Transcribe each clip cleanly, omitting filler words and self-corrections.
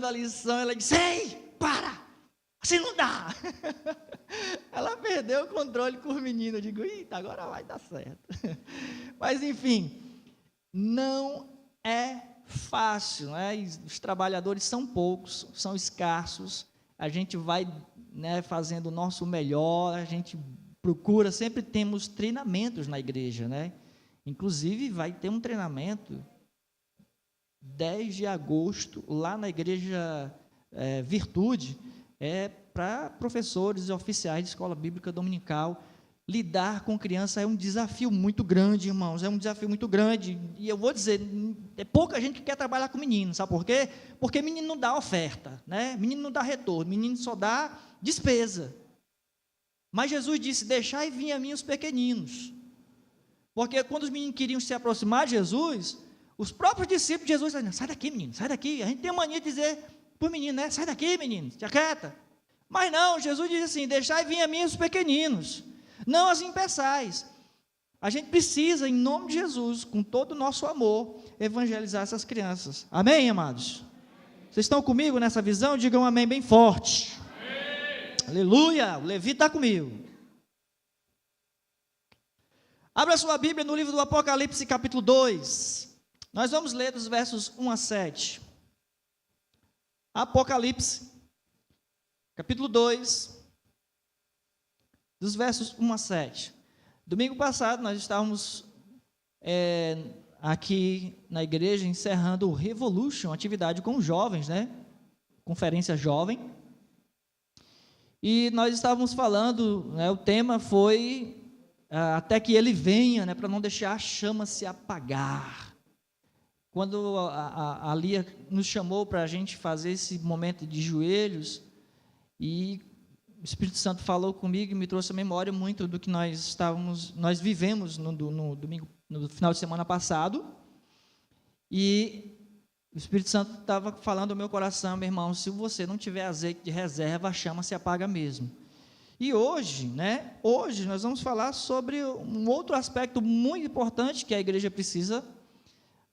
a lição, ela disse: ei, para, assim não dá. Ela perdeu o controle com os meninos. Eu digo: eita, agora vai dar certo. Mas enfim, não é fácil, né? Os trabalhadores são poucos, são escassos. A gente vai, né, fazendo o nosso melhor, a gente procura, sempre temos treinamentos na igreja, né? Inclusive vai ter um treinamento 10 de agosto lá na igreja Virtude, para professores e oficiais de escola bíblica dominical. Lidar com criança é um desafio muito grande, irmãos, é um desafio muito grande, e eu vou dizer, é pouca gente que quer trabalhar com menino, sabe por quê? Porque menino não dá oferta, né? Menino não dá retorno, menino só dá despesa. Mas Jesus disse: deixai vir a mim os pequeninos, porque quando os meninos queriam se aproximar de Jesus, os próprios discípulos de Jesus diziam: sai daqui, menino, sai daqui. A gente tem a mania de dizer para o menino, né? Sai daqui, menino, te aquieta. Mas não, Jesus diz assim: deixai vir a mim os pequeninos, não as impeçais. A gente precisa, em nome de Jesus, com todo o nosso amor, evangelizar essas crianças. Amém, amados? Vocês estão comigo nessa visão? Digam amém bem forte. Amém. Aleluia, o Levi está comigo. Abra sua Bíblia no livro do Apocalipse, capítulo 2. Nós vamos ler dos versos 1 a 7. Apocalipse, capítulo 2, dos versos 1 a 7. Domingo passado nós estávamos aqui na igreja encerrando o Revolution, atividade com os jovens, né? Conferência jovem. E nós estávamos falando, né, o tema foi até que ele venha, né, para não deixar a chama se apagar. Quando a Lia nos chamou para a gente fazer esse momento de joelhos, e o Espírito Santo falou comigo e me trouxe a memória muito do que nós vivemos no domingo, no final de semana passado. E o Espírito Santo estava falando ao meu coração: meu irmão, se você não tiver azeite de reserva, a chama se apaga mesmo. E hoje, né? Hoje nós vamos falar sobre um outro aspecto muito importante que a igreja precisa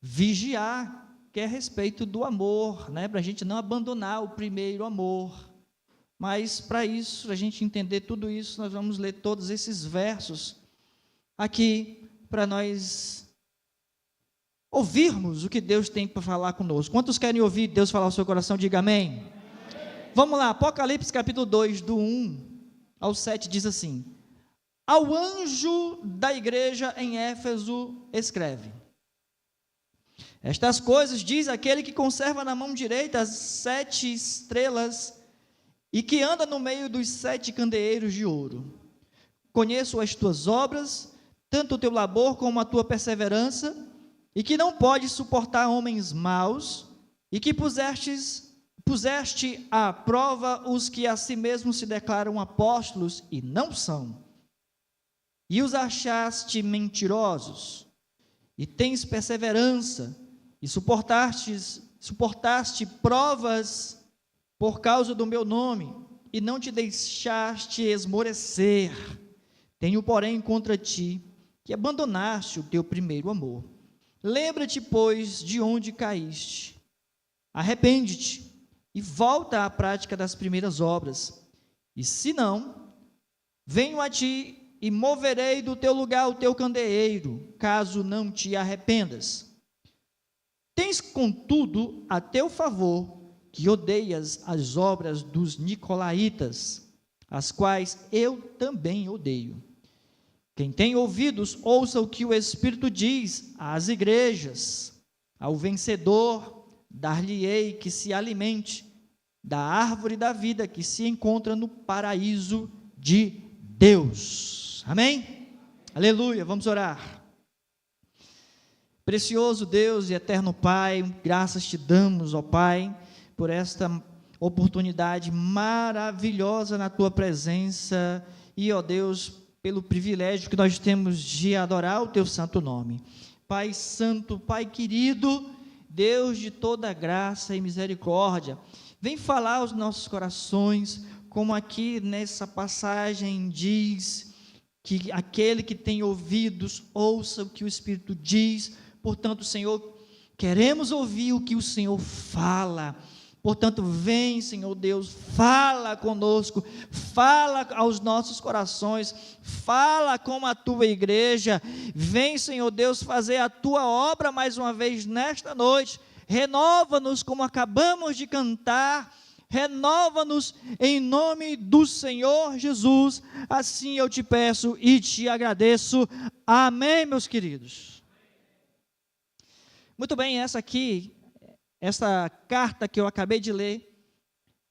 vigiar, que é a respeito do amor, né? Para a gente não abandonar o primeiro amor. Mas para isso, a gente entender tudo isso, nós vamos ler todos esses versos aqui para nós ouvirmos o que Deus tem para falar conosco. Quantos querem ouvir Deus falar ao seu coração? Diga amém. Amém. Vamos lá, Apocalipse capítulo 2, do 1 ao 7, diz assim: ao anjo da igreja em Éfeso escreve: estas coisas diz aquele que conserva na mão direita as 7 estrelas e que anda no meio dos 7 candeeiros de ouro. Conheço as tuas obras, tanto o teu labor como a tua perseverança, e que não podes suportar homens maus, e que puseste à prova os que a si mesmos se declaram apóstolos e não são, e os achaste mentirosos, e tens perseverança, e suportaste provas por causa do meu nome, e não te deixaste esmorecer. Tenho, porém, contra ti, que abandonaste o teu primeiro amor. Lembra-te, pois, de onde caíste. Arrepende-te, e volta à prática das primeiras obras. E se não, venho a ti, e moverei do teu lugar o teu candeeiro, caso não te arrependas. Tens, contudo, a teu favor, que odeias as obras dos nicolaítas, as quais eu também odeio. Quem tem ouvidos, ouça o que o Espírito diz às igrejas. Ao vencedor, dar-lhe-ei que se alimente da árvore da vida que se encontra no paraíso de Deus. Amém? Aleluia, vamos orar. Precioso Deus e eterno Pai, graças te damos, ó Pai, por esta oportunidade maravilhosa na tua presença e, ó Deus, pelo privilégio que nós temos de adorar o teu santo nome. Pai santo, Pai querido, Deus de toda graça e misericórdia, vem falar aos nossos corações, como aqui nessa passagem diz, que aquele que tem ouvidos, ouça o que o Espírito diz. Portanto, Senhor, queremos ouvir o que o Senhor fala. Portanto, vem, Senhor Deus, fala conosco, fala aos nossos corações, fala com a tua igreja, vem, Senhor Deus, fazer a tua obra mais uma vez nesta noite, renova-nos como acabamos de cantar, renova-nos em nome do Senhor Jesus, assim eu te peço e te agradeço, amém, meus queridos. Muito bem, essa carta que eu acabei de ler,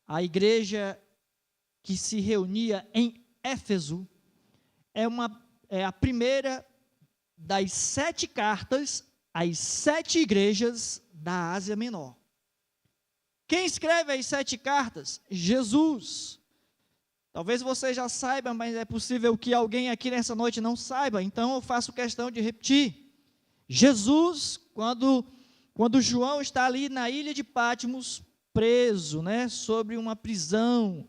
a igreja que se reunia em Éfeso, é a primeira das 7 cartas às 7 igrejas da Ásia Menor. Quem escreve as 7 cartas? Jesus. Talvez você já saiba, mas é possível que alguém aqui nessa noite não saiba, então eu faço questão de repetir. Jesus, quando João está ali na ilha de Patmos, preso, sobre uma prisão,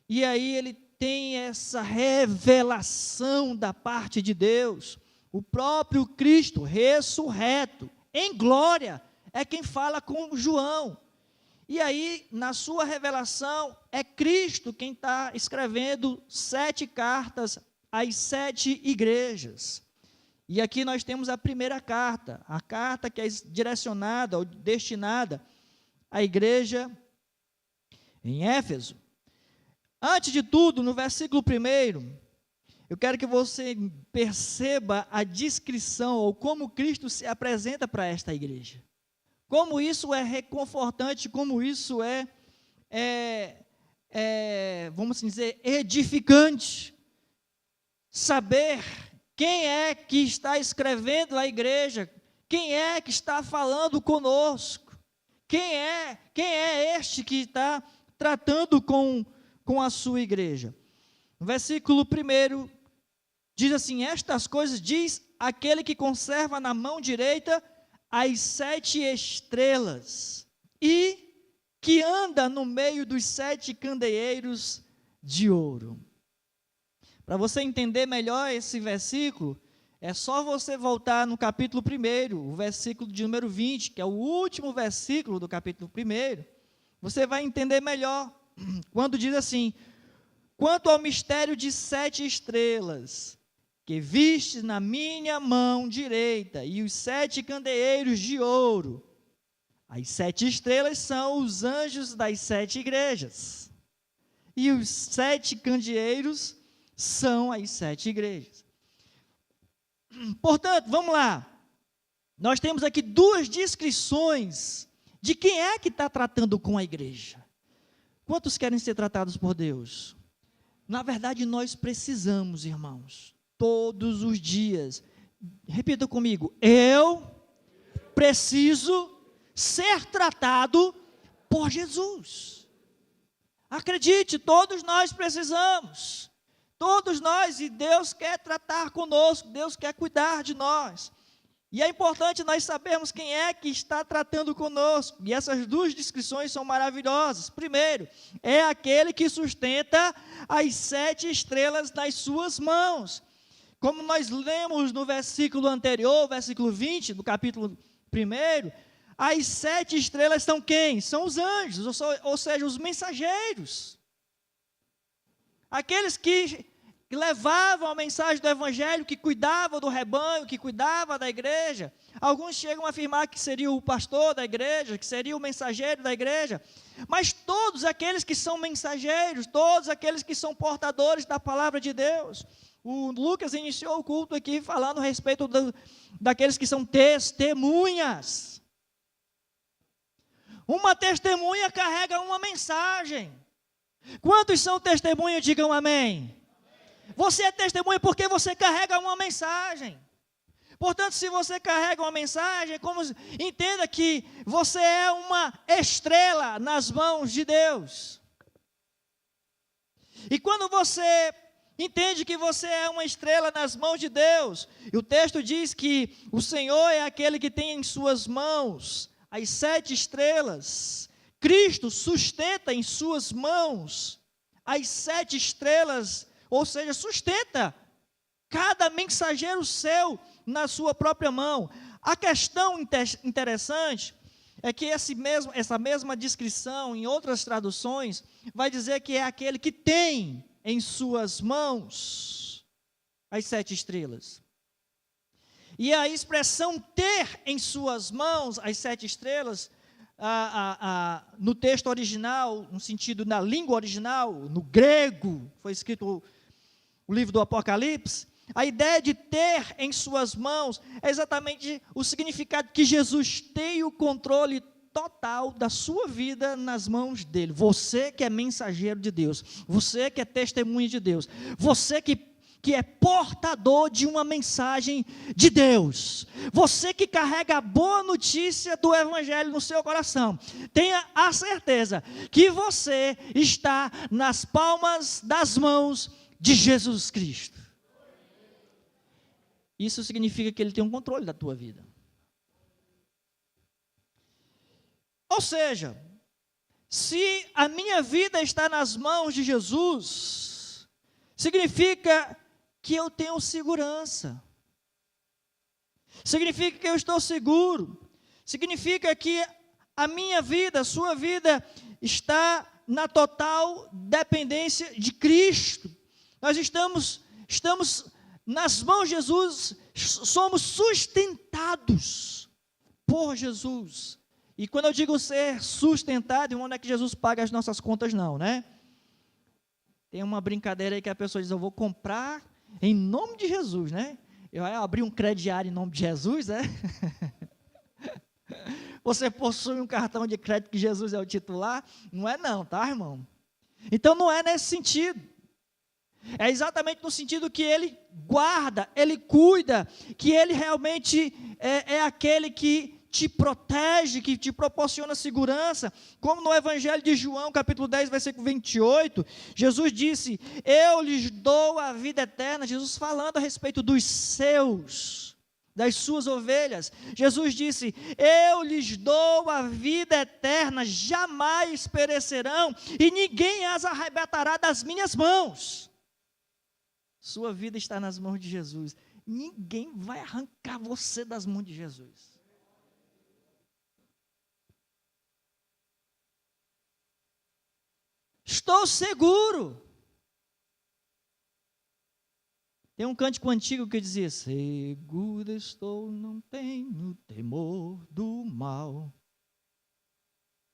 e aí ele tem essa revelação da parte de Deus, o próprio Cristo ressurreto, em glória, é quem fala com João, e aí na sua revelação, é Cristo quem está escrevendo 7 cartas às 7 igrejas. E aqui nós temos a primeira carta, a carta que é direcionada ou destinada à igreja em Éfeso. Antes de tudo, no versículo 1, eu quero que você perceba a descrição ou como Cristo se apresenta para esta igreja. Como isso é reconfortante, como isso vamos dizer, edificante. Saber quem é que está escrevendo a igreja? Quem é que está falando conosco? Quem é este que está tratando com a sua igreja? No versículo 1, diz assim: estas coisas diz aquele que conserva na mão direita as 7 estrelas e que anda no meio dos 7 candeeiros de ouro. Para você entender melhor esse versículo, é só você voltar no capítulo 1, o versículo de número 20, que é o último versículo do capítulo 1, você vai entender melhor, quando diz assim: quanto ao mistério de 7 estrelas, que viste na minha mão direita, e os 7 candeeiros de ouro, as 7 estrelas são os anjos das 7 igrejas, e os 7 candeeiros são as 7 igrejas. Portanto, vamos lá, nós temos aqui 2 descrições de quem é que está tratando com a igreja. Quantos querem ser tratados por Deus? Na verdade, nós precisamos, irmãos, todos os dias, repita comigo, eu preciso ser tratado por Jesus. Acredite, todos nós precisamos. Todos nós, e Deus quer tratar conosco, Deus quer cuidar de nós. E é importante nós sabermos quem é que está tratando conosco. E essas 2 descrições são maravilhosas. Primeiro, é aquele que sustenta as 7 estrelas nas suas mãos. Como nós lemos no versículo anterior, versículo 20, do capítulo 1, as 7 estrelas são quem? São os anjos, ou seja, os mensageiros. Aqueles que levavam a mensagem do evangelho, que cuidavam do rebanho, que cuidavam da igreja. Alguns chegam a afirmar que seria o pastor da igreja, que seria o mensageiro da igreja. Mas todos aqueles que são mensageiros, todos aqueles que são portadores da palavra de Deus. O Lucas iniciou o culto aqui falando a respeito daqueles que são testemunhas. Uma testemunha carrega uma mensagem. Quantos são testemunhas? Digam amém. Você é testemunha porque você carrega uma mensagem. Portanto, se você carrega uma mensagem, entenda que você é uma estrela nas mãos de Deus. E quando você entende que você é uma estrela nas mãos de Deus, e o texto diz que o Senhor é aquele que tem em suas mãos as 7 estrelas, Cristo sustenta em suas mãos as 7 estrelas, ou seja, sustenta cada mensageiro seu na sua própria mão. A questão interessante é que essa mesma descrição, em outras traduções, vai dizer que é aquele que tem em suas mãos as 7 estrelas. E a expressão ter em suas mãos as 7 estrelas, no texto original, no sentido, na língua original, no grego, foi escrito o livro do Apocalipse, a ideia de ter em suas mãos é exatamente o significado que Jesus tem o controle total da sua vida nas mãos dele. Você que é mensageiro de Deus, você que é testemunha de Deus, você que é portador de uma mensagem de Deus, você que carrega a boa notícia do Evangelho no seu coração, tenha a certeza que você está nas palmas das mãos de Jesus Cristo. Isso significa que Ele tem um controle da tua vida. Ou seja, se a minha vida está nas mãos de Jesus, significa que eu tenho segurança, significa que eu estou seguro, significa que a minha vida, a sua vida, está na total dependência de Cristo. Nós estamos nas mãos de Jesus, somos sustentados por Jesus. E quando eu digo ser sustentado, não é que Jesus paga as nossas contas não, né? Tem uma brincadeira aí que a pessoa diz, eu vou comprar em nome de Jesus, né? Eu vou abrir um crediário em nome de Jesus, né? Você possui um cartão de crédito que Jesus é o titular? Não é não, tá, irmão? Então não é nesse sentido. É exatamente no sentido que Ele guarda, Ele cuida, que Ele realmente é aquele que te protege, que te proporciona segurança, como no Evangelho de João, capítulo 10, versículo 28, Jesus disse, eu lhes dou a vida eterna, Jesus falando a respeito dos seus, das suas ovelhas, Jesus disse, eu lhes dou a vida eterna, jamais perecerão, e ninguém as arrebatará das minhas mãos. Sua vida está nas mãos de Jesus, ninguém vai arrancar você das mãos de Jesus. Estou seguro. Tem um cântico antigo que dizia, seguro estou, não tenho temor do mal,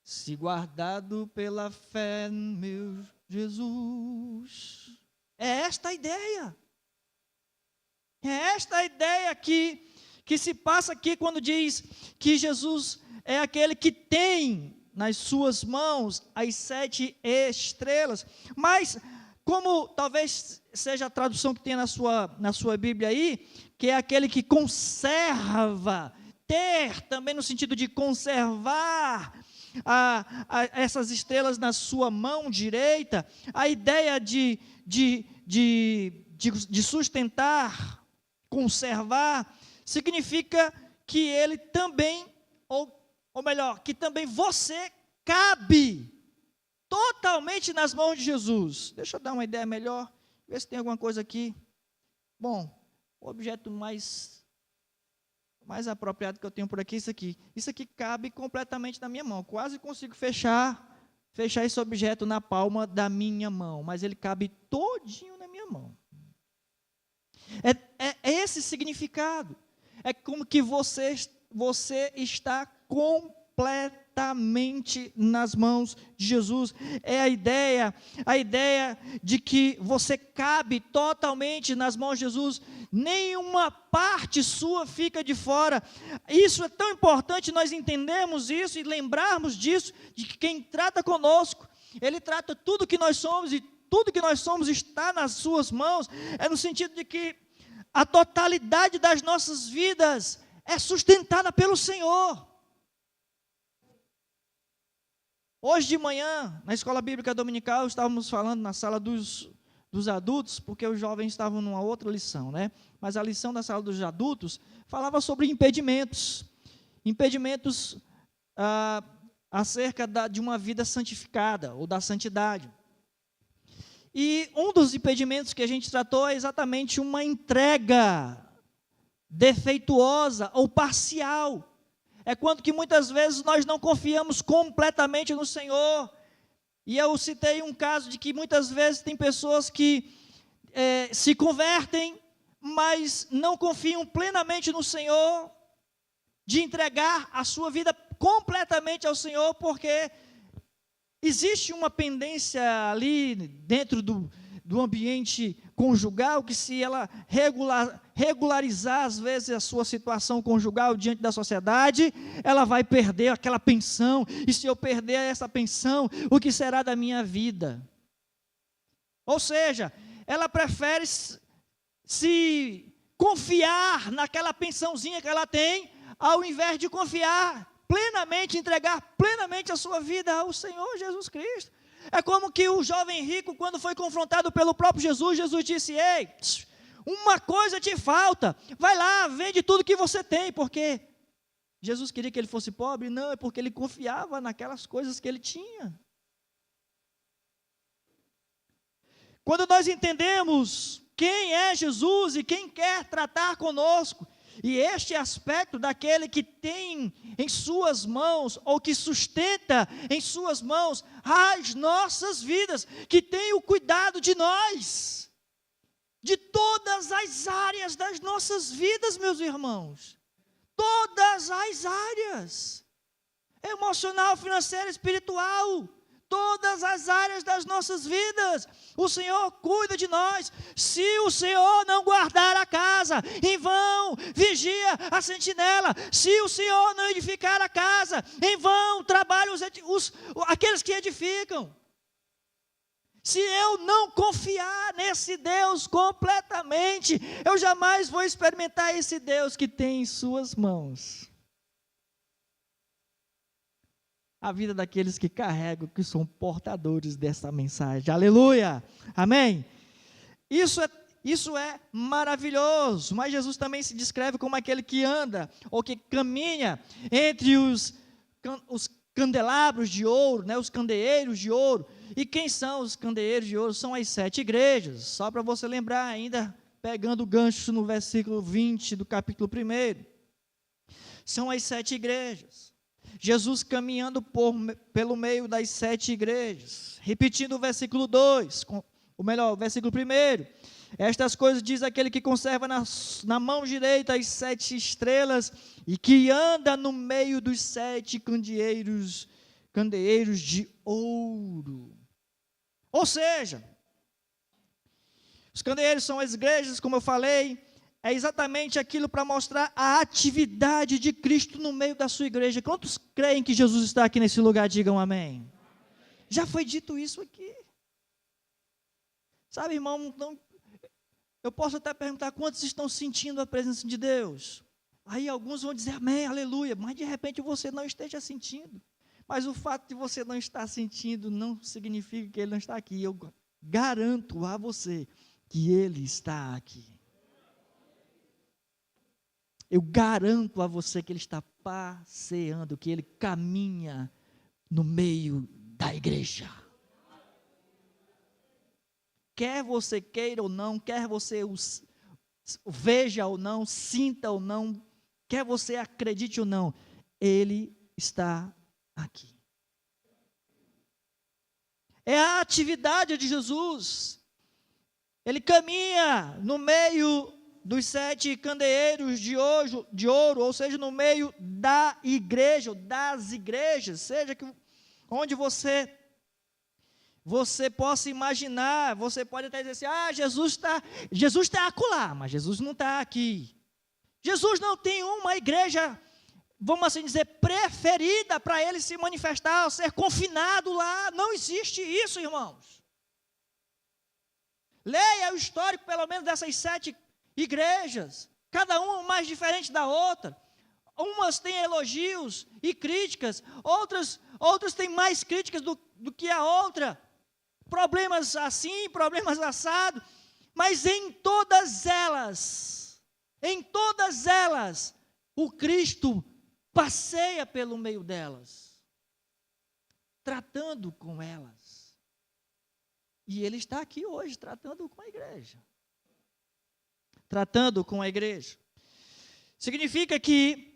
se guardado pela fé no meu Jesus. É esta a ideia. É esta a ideia que se passa aqui quando diz que Jesus é aquele que tem nas suas mãos as 7 estrelas, mas como talvez seja a tradução que tem na sua Bíblia aí, que é aquele que conserva, ter também no sentido de conservar essas estrelas na sua mão direita, a ideia de sustentar, conservar, significa que ele também, ou melhor, que também você cabe totalmente nas mãos de Jesus. Deixa eu dar uma ideia melhor, ver se tem alguma coisa aqui. Bom, o objeto mais apropriado que eu tenho por aqui é isso aqui. Isso aqui cabe completamente na minha mão. Quase consigo fechar esse objeto na palma da minha mão, mas ele cabe todinho na minha mão. É esse significado. É como que você está completamente nas mãos de Jesus. É a ideia de que você cabe totalmente nas mãos de Jesus. Nenhuma parte sua fica de fora. Isso é tão importante nós entendermos isso e lembrarmos disso, de que quem trata conosco, Ele trata tudo que nós somos, e tudo que nós somos está nas suas mãos. É no sentido de que a totalidade das nossas vidas é sustentada pelo Senhor. Hoje de manhã, na escola bíblica dominical, estávamos falando na sala dos adultos, porque os jovens estavam numa outra lição, né? Mas a lição da sala dos adultos falava sobre impedimentos. Impedimentos acerca de uma vida santificada, ou da santidade. E um dos impedimentos que a gente tratou é exatamente uma entrega defeituosa ou parcial. é quando que muitas vezes nós não confiamos completamente no Senhor. E eu citei um caso de que muitas vezes tem pessoas que se convertem, mas não confiam plenamente no Senhor, de entregar a sua vida completamente ao Senhor, porque existe uma pendência ali dentro do ambiente conjugal, que se ela regularizar às vezes a sua situação conjugal diante da sociedade, ela vai perder aquela pensão, e se eu perder essa pensão, o que será da minha vida? Ou seja, ela prefere se confiar naquela pensãozinha que ela tem, ao invés de confiar plenamente, entregar plenamente a sua vida ao Senhor Jesus Cristo. É como que o jovem rico, quando foi confrontado pelo próprio Jesus, Jesus disse: ei, uma coisa te falta, vai lá, vende tudo que você tem, porque Jesus queria que ele fosse pobre? Não, é porque ele confiava naquelas coisas que ele tinha. Quando nós entendemos quem é Jesus e quem quer tratar conosco, e este aspecto daquele que tem em suas mãos, ou que sustenta em suas mãos as nossas vidas, que tem o cuidado de nós, de todas as áreas das nossas vidas, meus irmãos, todas as áreas, emocional, financeira, espiritual, todas as áreas das nossas vidas, o Senhor cuida de nós. Se o Senhor não guardar a casa, em vão vigia a sentinela. Se o Senhor não edificar a casa, em vão trabalham aqueles que edificam. Se eu não confiar nesse Deus completamente, eu jamais vou experimentar esse Deus que tem em suas mãos a vida daqueles que carregam, que são portadores dessa mensagem. Aleluia! Amém? Isso é maravilhoso, mas Jesus também se descreve como aquele que anda, ou que caminha entre os candelabros de ouro, né, os candeeiros de ouro. E quem são os candeeiros de ouro? São as 7 igrejas, só para você lembrar, ainda pegando o gancho no versículo 20 do capítulo 1. São as 7 igrejas. Jesus caminhando pelo meio das 7 igrejas, repetindo o versículo 2, o versículo 1, estas coisas diz aquele que conserva na mão direita as 7 estrelas, e que anda no meio dos 7 candeeiros de ouro. Ou seja, os candeeiros são as igrejas, como eu falei, é exatamente aquilo para mostrar a atividade de Cristo no meio da sua igreja. Quantos creem que Jesus está aqui nesse lugar? Digam amém. Já foi dito isso aqui. Sabe, irmão, então, eu posso até perguntar quantos estão sentindo a presença de Deus. Aí alguns vão dizer amém, aleluia, mas de repente você não esteja sentindo. Mas o fato de você não estar sentindo não significa que Ele não está aqui. Eu garanto a você que Ele está aqui. Eu garanto a você que Ele está passeando, que Ele caminha no meio da igreja. Quer você queira ou não, quer você veja ou não, sinta ou não, quer você acredite ou não, Ele está aqui. É a atividade de Jesus. Ele caminha no meio dos 7 candeeiros de ouro, ou seja, no meio da igreja, das igrejas, seja que onde você possa imaginar, você pode até dizer assim, Jesus está acolá, mas Jesus não está aqui. Jesus não tem uma igreja, vamos assim dizer, preferida para Ele se manifestar, ou ser confinado lá. Não existe isso, irmãos. Leia o histórico, pelo menos, dessas 7 igrejas, cada uma mais diferente da outra. Umas têm elogios e críticas, outras têm mais críticas do que a outra, problemas assim, problemas assado, mas em todas elas, o Cristo passeia pelo meio delas, tratando com elas. E Ele está aqui hoje, tratando com a igreja. Significa que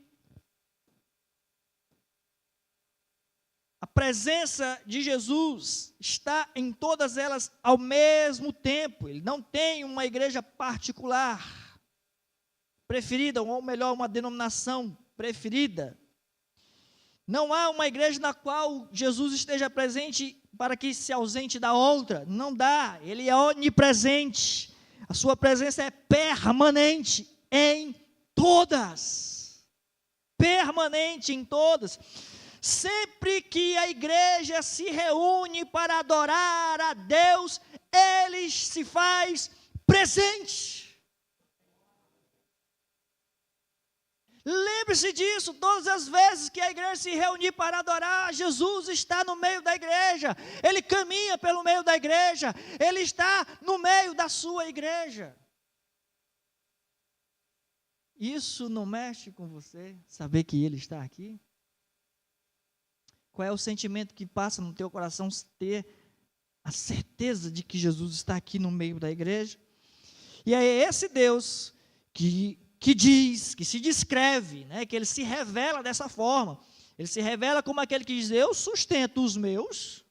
presença de Jesus está em todas elas ao mesmo tempo. Ele não tem uma igreja particular preferida, ou melhor, uma denominação preferida. Não há uma igreja na qual Jesus esteja presente para que se ausente da outra. Não dá. Ele é onipresente. A sua presença é permanente em todas. Permanente em todas. Sempre que a igreja se reúne para adorar a Deus, Ele se faz presente. Lembre-se disso, todas as vezes que a igreja se reunir para adorar, Jesus está no meio da igreja, Ele caminha pelo meio da igreja, Ele está no meio da sua igreja. Isso não mexe com você, saber que Ele está aqui? Qual é o sentimento que passa no teu coração, ter a certeza de que Jesus está aqui no meio da igreja? E é esse Deus que diz, que se descreve, né, que Ele se revela dessa forma. Ele se revela como aquele que diz: eu sustento os meus,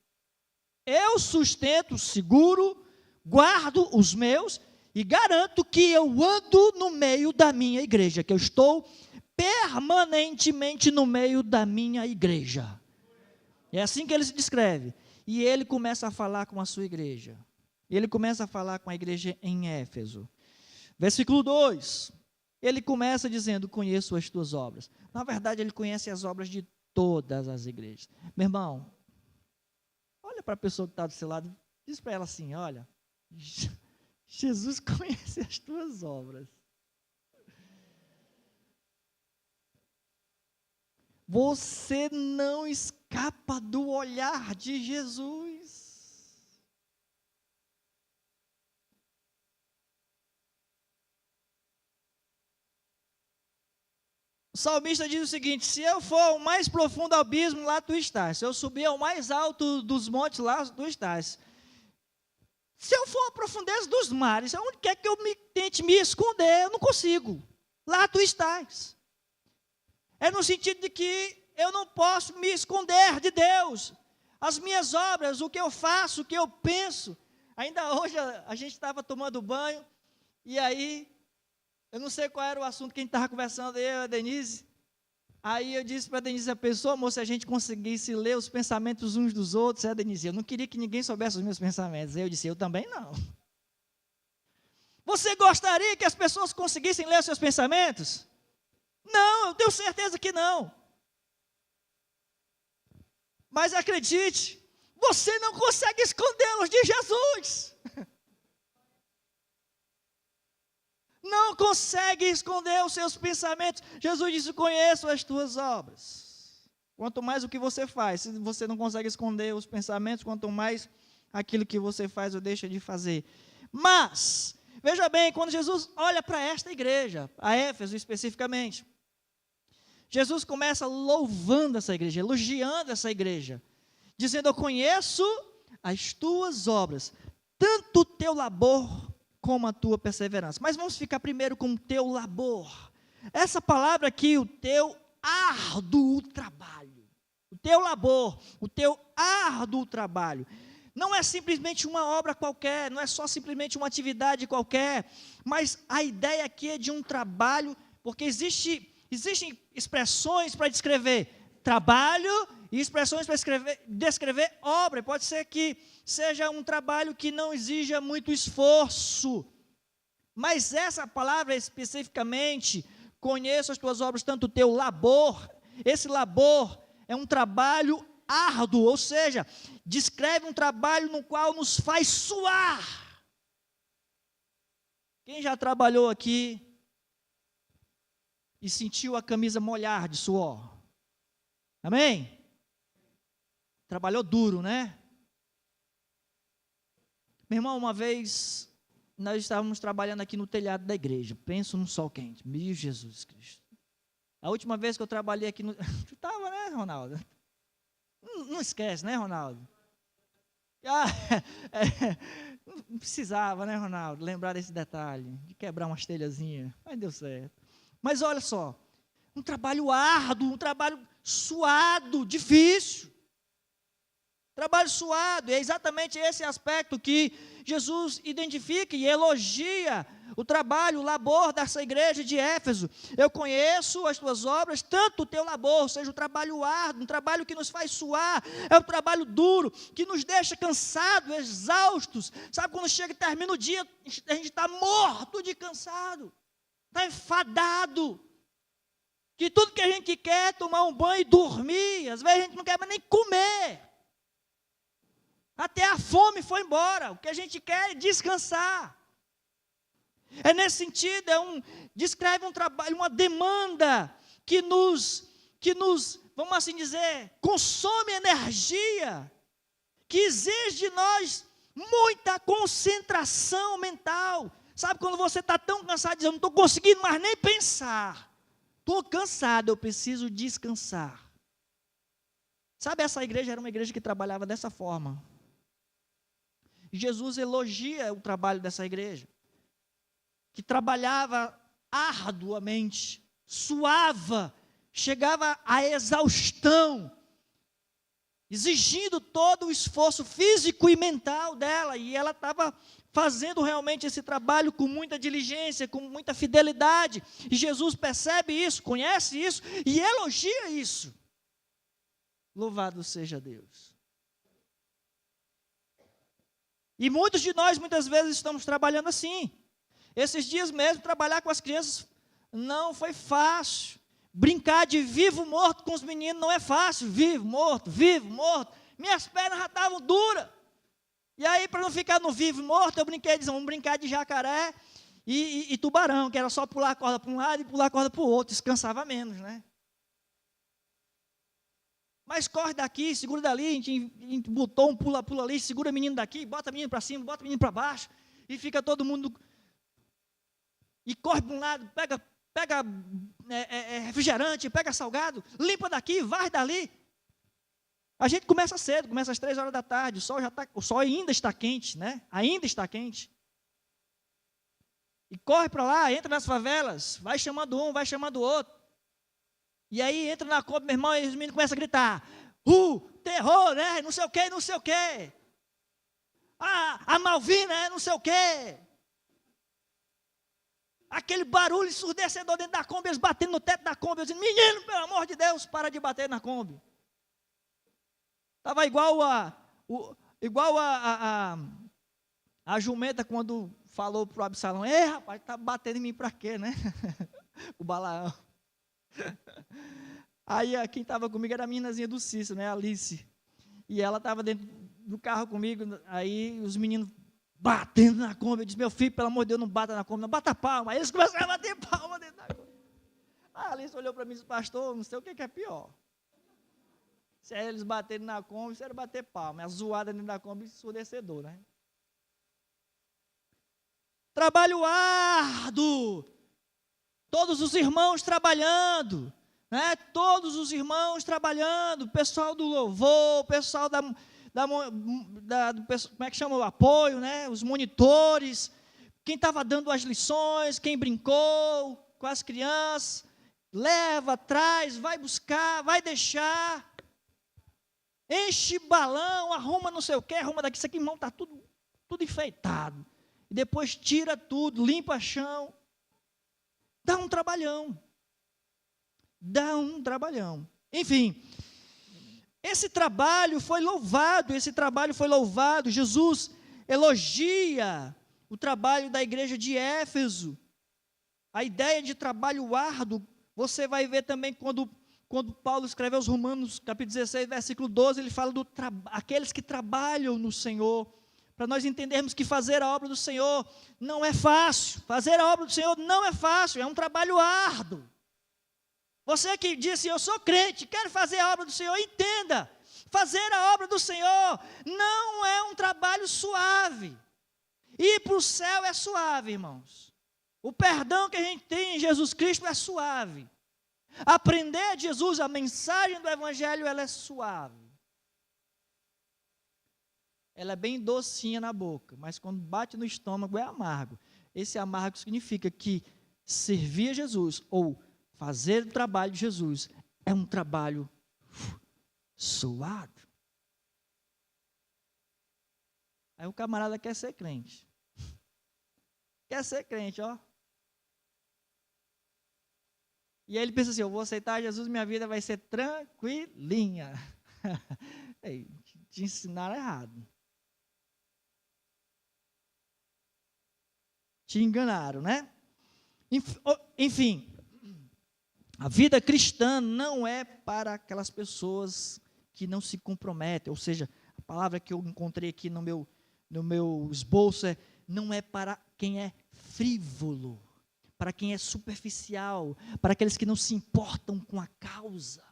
eu sustento, seguro, guardo os meus e garanto que eu ando no meio da minha igreja, que eu estou permanentemente no meio da minha igreja. É assim que Ele se descreve. E Ele começa a falar com a sua igreja. Ele começa a falar com a igreja em Éfeso. Versículo 2. Ele começa dizendo: conheço as tuas obras. Na verdade, Ele conhece as obras de todas as igrejas. Meu irmão, olha para a pessoa que está do seu lado, diz para ela assim: olha, Jesus conhece as tuas obras. Você não escapa do olhar de Jesus. O salmista diz o seguinte: se eu for ao mais profundo abismo, lá tu estás. Se eu subir ao mais alto dos montes, lá tu estás. Se eu for à profundeza dos mares, onde quer que eu tente me esconder, eu não consigo. Lá tu estás. É no sentido de que eu não posso me esconder de Deus. As minhas obras, o que eu faço, o que eu penso. Ainda hoje a gente estava tomando banho, e aí, eu não sei qual era o assunto que a gente estava conversando, eu e a Denise. Aí eu disse para a Denise: a pessoa, amor, se a gente conseguisse ler os pensamentos uns dos outros, Denise, eu não queria que ninguém soubesse os meus pensamentos. Aí eu disse: eu também não. Você gostaria que as pessoas conseguissem ler os seus pensamentos? Não, eu tenho certeza que não. Mas acredite, você não consegue escondê-los de Jesus. Não consegue esconder os seus pensamentos. Jesus disse: conheço as tuas obras. Quanto mais o que você faz, se você não consegue esconder os pensamentos, quanto mais aquilo que você faz ou deixa de fazer. Mas, veja bem, quando Jesus olha para esta igreja, a Éfeso especificamente, Jesus começa louvando essa igreja, elogiando essa igreja, dizendo: eu conheço as tuas obras, tanto o teu labor como a tua perseverança. Mas vamos ficar primeiro com o teu labor. Essa palavra aqui, o teu árduo trabalho. O teu labor, o teu árduo trabalho. Não é simplesmente uma obra qualquer, não é só simplesmente uma atividade qualquer, mas a ideia aqui é de um trabalho, porque existem expressões para descrever trabalho e expressões para descrever obra. Pode ser que seja um trabalho que não exija muito esforço, mas essa palavra especificamente, conheço as tuas obras, tanto o teu labor, esse labor é um trabalho árduo, ou seja, descreve um trabalho no qual nos faz suar. Quem já trabalhou aqui e sentiu a camisa molhar de suor? Amém? Trabalhou duro, né? Meu irmão, uma vez nós estávamos trabalhando aqui no telhado da igreja. Penso num sol quente. Meu Jesus Cristo. A última vez que eu trabalhei aqui no... Tu estava, né, Ronaldo? Não esquece, né, Ronaldo? Não precisava, né, Ronaldo, lembrar desse detalhe, de quebrar umas telhazinhas. Mas deu certo. Mas olha só, um trabalho árduo, um trabalho suado, difícil. Trabalho suado, é exatamente esse aspecto que Jesus identifica e elogia o trabalho, o labor dessa igreja de Éfeso. Eu conheço as tuas obras, tanto o teu labor, ou seja, o trabalho árduo, um trabalho que nos faz suar, é um trabalho duro, que nos deixa cansados, exaustos. Sabe, quando chega e termina o dia, a gente está morto de cansado, está enfadado, que tudo que a gente quer é tomar um banho e dormir, às vezes a gente não quer mais nem comer. Até a fome foi embora, o que a gente quer é descansar. É nesse sentido, descreve um trabalho, uma demanda que nos, vamos assim dizer, consome energia, que exige de nós muita concentração mental. Sabe quando você está tão cansado, dizendo, não estou conseguindo mais nem pensar, estou cansado, eu preciso descansar. Sabe, essa igreja era uma igreja que trabalhava dessa forma. Jesus elogia o trabalho dessa igreja, que trabalhava arduamente, suava, chegava à exaustão, exigindo todo o esforço físico e mental dela, e ela estava fazendo realmente esse trabalho com muita diligência, com muita fidelidade, e Jesus percebe isso, conhece isso, e elogia isso. Louvado seja Deus. E muitos de nós, muitas vezes, estamos trabalhando assim. Esses dias mesmo, trabalhar com as crianças não foi fácil. Brincar de vivo, morto com os meninos não é fácil. Vivo, morto, vivo, morto. Minhas pernas já estavam duras. E aí, para não ficar no vivo, morto, eu brinquei, vamos brincar de jacaré e tubarão, que era só pular a corda para um lado e pular a corda para o outro. Descansava menos, né? Mas corre daqui, segura dali, a gente botou um pula-pula ali, segura o menino daqui, bota o menino para cima, bota o menino para baixo, e fica todo mundo, e corre para um lado, pega refrigerante, pega salgado, limpa daqui, varre dali. A gente começa cedo, começa às 3 horas da tarde, o sol ainda está quente, né? Ainda está quente. E corre para lá, entra nas favelas, vai chamando um, vai chamando o outro. E aí entra na Kombi, meu irmão, e os meninos começam a gritar, terror, né, não sei o quê, não sei o quê. A Malvina, não sei o quê. Aquele barulho ensurdecedor dentro da Kombi, eles batendo no teto da Kombi, eu dizendo, menino, pelo amor de Deus, para de bater na Kombi. Estava igual a jumenta quando falou para o Absalão, rapaz, está batendo em mim para quê, né? O Balaão. Aí quem estava comigo era a meninazinha do Cícero, né, a Alice, e ela estava dentro do carro comigo, aí os meninos batendo na Kombi, eu disse, meu filho, pelo amor de Deus, não bata na Kombi, não, bata a palma, aí eles começaram a bater palma dentro da Kombi. A Alice olhou para mim e disse, pastor, não sei o que é pior, se é eles baterem na Kombi, se era bater palma, a zoada dentro da Kombi, ensurdecedor, né? Trabalho árduo, todos os irmãos trabalhando, né? Todos os irmãos trabalhando, o pessoal do louvor, o pessoal como é que chama o apoio, né? Os monitores, quem estava dando as lições, quem brincou com as crianças, leva, traz, vai buscar, vai deixar, enche balão, arruma não sei o que, arruma daqui, isso aqui, irmão, está tudo enfeitado, e depois tira tudo, limpa chão. Dá um trabalhão. Enfim, esse trabalho foi louvado, Jesus elogia o trabalho da igreja de Éfeso. A ideia de trabalho árduo, você vai ver também quando Paulo escreve aos Romanos, capítulo 16, versículo 12, ele fala aqueles que trabalham no Senhor, para nós entendermos que fazer a obra do Senhor não é fácil. Fazer a obra do Senhor não é fácil, é um trabalho árduo. Você que disse, eu sou crente, quero fazer a obra do Senhor, entenda, fazer a obra do Senhor não é um trabalho suave. Ir para o céu é suave, irmãos. O perdão que a gente tem em Jesus Cristo é suave. Aprender de Jesus, a mensagem do Evangelho, ela é suave. Ela é bem docinha na boca, mas quando bate no estômago é amargo. Esse amargo significa que servir a Jesus, ou fazer o trabalho de Jesus, é um trabalho suado. Aí o camarada quer ser crente. Quer ser crente, ó. E aí ele pensa assim, eu vou aceitar Jesus, minha vida vai ser tranquilinha. Ei, te ensinaram errado. Te enganaram, né? Enfim, a vida cristã não é para aquelas pessoas que não se comprometem, ou seja, a palavra que eu encontrei aqui no meu esboço não é para quem é frívolo, para quem é superficial, para aqueles que não se importam com a causa.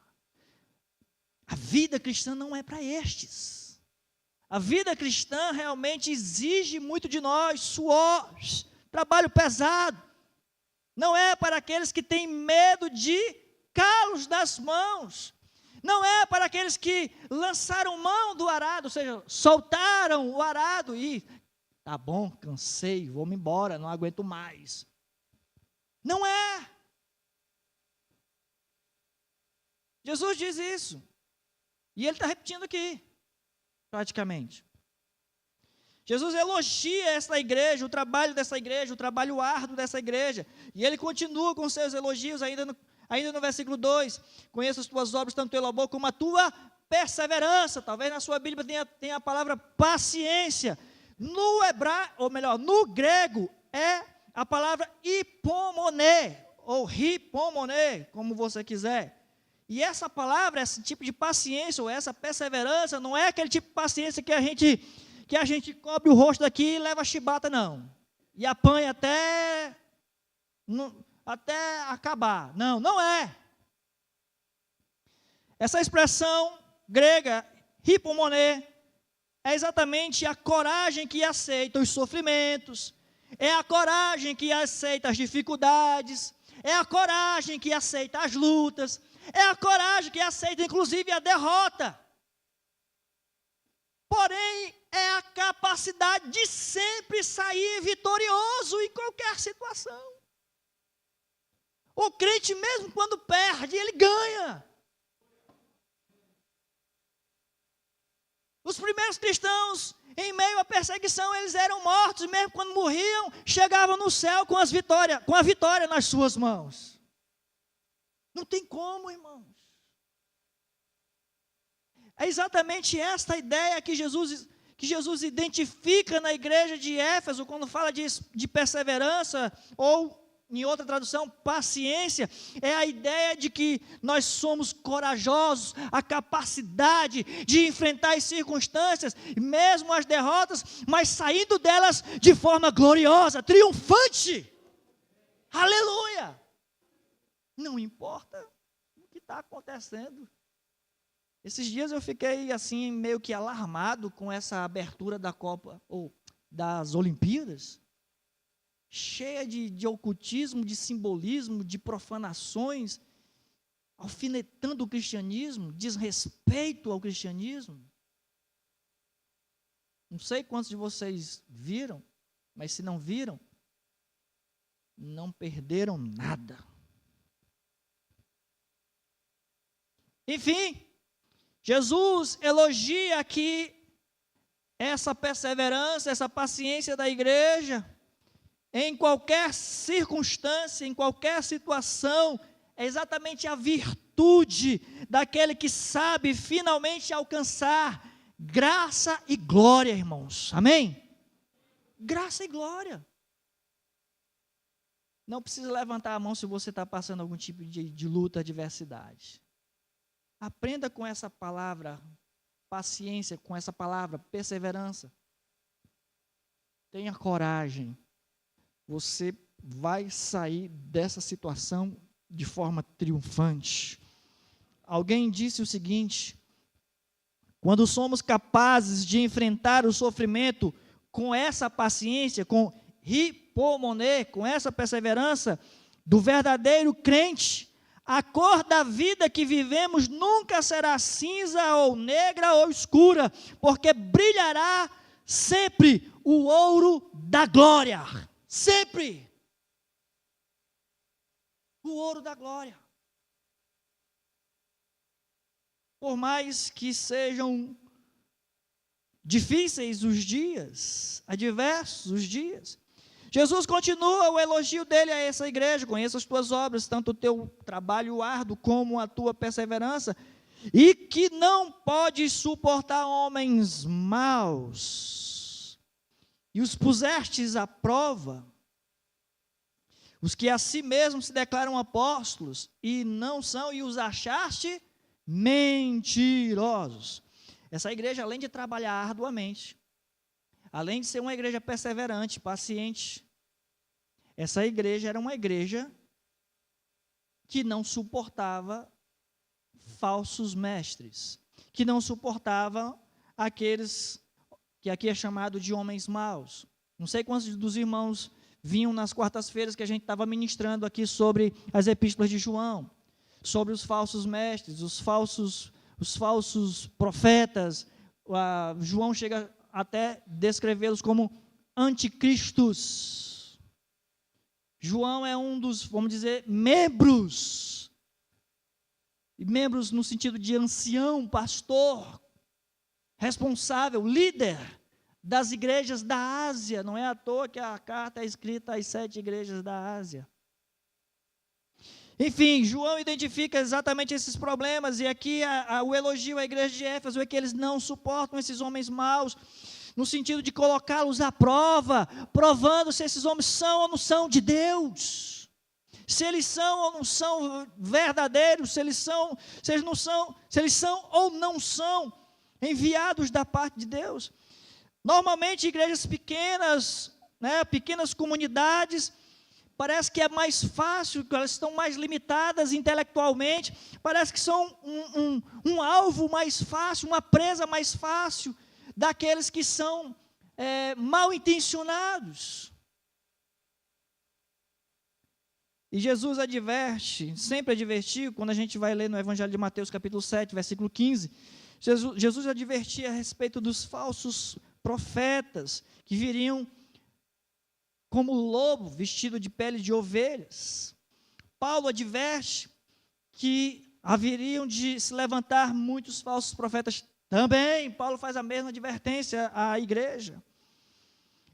A vida cristã não é para estes. A vida cristã realmente exige muito de nós, suor, trabalho pesado. Não é para aqueles que têm medo de calos das mãos. Não é para aqueles que lançaram mão do arado, ou seja, soltaram o arado e, tá bom, cansei, vou-me embora, não aguento mais. Não é. Jesus diz isso. E ele está repetindo aqui, praticamente. Jesus elogia essa igreja, o trabalho dessa igreja, o trabalho árduo dessa igreja. E ele continua com seus elogios ainda no versículo 2. Conheço as tuas obras, tanto teu labor como a tua perseverança. Talvez na sua Bíblia tenha a palavra paciência. No hebraico, ou melhor, no grego, é a palavra hipomoné, ou hipomoné, como você quiser. E essa palavra, esse tipo de paciência, ou essa perseverança, não é aquele tipo de paciência que a gente cobre o rosto daqui e leva a chibata, não. E apanha até acabar. Não, não é. Essa expressão grega, hipomoné, é exatamente a coragem que aceita os sofrimentos, é a coragem que aceita as dificuldades, é a coragem que aceita as lutas, é a coragem que aceita inclusive a derrota. Porém, é a capacidade de sempre sair vitorioso em qualquer situação. O crente, mesmo quando perde, ele ganha. Os primeiros cristãos, em meio à perseguição, eles eram mortos, mesmo quando morriam, chegavam no céu com a vitória nas suas mãos. Não tem como, irmãos. É exatamente esta ideia que Jesus identifica na igreja de Éfeso, quando fala de perseverança, ou, em outra tradução, paciência. É a ideia de que nós somos corajosos, a capacidade de enfrentar as circunstâncias, mesmo as derrotas, mas saindo delas de forma gloriosa, triunfante. Aleluia! Não importa o que está acontecendo. Esses dias eu fiquei assim meio que alarmado com essa abertura da Copa, ou das Olimpíadas, cheia de ocultismo, de simbolismo, de profanações, alfinetando o cristianismo, desrespeito ao cristianismo. Não sei quantos de vocês viram, mas se não viram, não perderam nada. Enfim, Jesus elogia aqui essa perseverança, essa paciência da igreja, em qualquer circunstância, em qualquer situação. É exatamente a virtude daquele que sabe finalmente alcançar graça e glória, irmãos. Amém? Graça e glória. Não precisa levantar a mão se você está passando algum tipo de luta, adversidade. Aprenda com essa palavra paciência, com essa palavra perseverança. Tenha coragem. Você vai sair dessa situação de forma triunfante. Alguém disse o seguinte: quando somos capazes de enfrentar o sofrimento com essa paciência, com hipomoné, com essa perseverança do verdadeiro crente, a cor da vida que vivemos nunca será cinza ou negra ou escura, porque brilhará sempre o ouro da glória. Sempre. O ouro da glória. Por mais que sejam difíceis os dias, adversos os dias. Jesus continua o elogio dele a essa igreja: conheço as tuas obras, tanto o teu trabalho árduo como a tua perseverança, e que não podes suportar homens maus, e os pusestes à prova, os que a si mesmos se declaram apóstolos, e não são, e os achaste mentirosos. Essa igreja, além de trabalhar arduamente, além de ser uma igreja perseverante, paciente, essa igreja era uma igreja que não suportava falsos mestres, que não suportava aqueles que aqui é chamado de homens maus. Não sei quantos dos irmãos vinham nas quartas-feiras que a gente estava ministrando aqui sobre as epístolas de João, sobre os falsos mestres, os falsos profetas. João chega até descrevê-los como anticristos. João é um dos, vamos dizer, membros no sentido de ancião, pastor, responsável, líder das igrejas da Ásia. Não é à toa que a carta é escrita às 7 igrejas da Ásia. Enfim, João identifica exatamente esses problemas, e aqui o elogio à igreja de Éfeso é que eles não suportam esses homens maus, no sentido de colocá-los à prova, provando se esses homens são ou não são de Deus, se eles são ou não são verdadeiros, se eles são ou não são enviados da parte de Deus. Normalmente, igrejas pequenas, pequenas comunidades, parece que é mais fácil, elas estão mais limitadas intelectualmente, parece que são um alvo mais fácil, uma presa mais fácil daqueles que são mal intencionados. E Jesus adverte, sempre advertiu, quando a gente vai ler no Evangelho de Mateus capítulo 7, versículo 15, Jesus advertia a respeito dos falsos profetas, que viriam como lobo vestido de pele de ovelhas. Paulo adverte que haveriam de se levantar muitos falsos profetas também. Paulo faz a mesma advertência à igreja.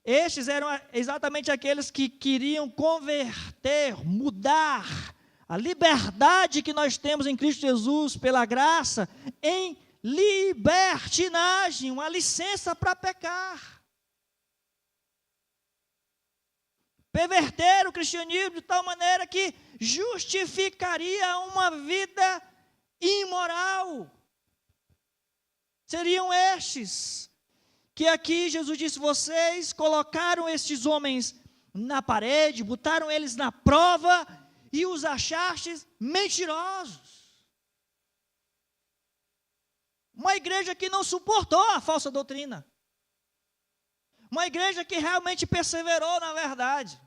Estes eram exatamente aqueles que queriam converter, mudar a liberdade que nós temos em Cristo Jesus pela graça em libertinagem, uma licença para pecar. Perverter o cristianismo de tal maneira que justificaria uma vida imoral. Seriam estes que aqui Jesus disse: vocês colocaram estes homens na parede, botaram eles na prova e os achastes mentirosos. Uma igreja que não suportou a falsa doutrina. Uma igreja que realmente perseverou na verdade.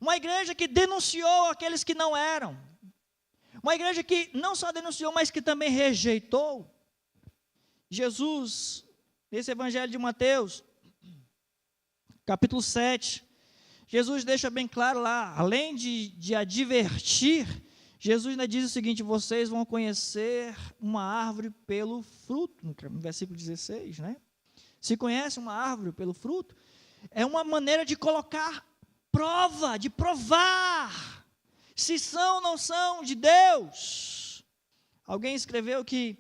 Uma igreja que denunciou aqueles que não eram. Uma igreja que não só denunciou, mas que também rejeitou. Jesus, nesse Evangelho de Mateus, capítulo 7, Jesus deixa bem claro lá, além de advertir, Jesus ainda diz o seguinte: vocês vão conhecer uma árvore pelo fruto, no versículo 16, né? Se conhece uma árvore pelo fruto, é uma maneira de colocar prova, de provar se são ou não são de Deus. Alguém escreveu que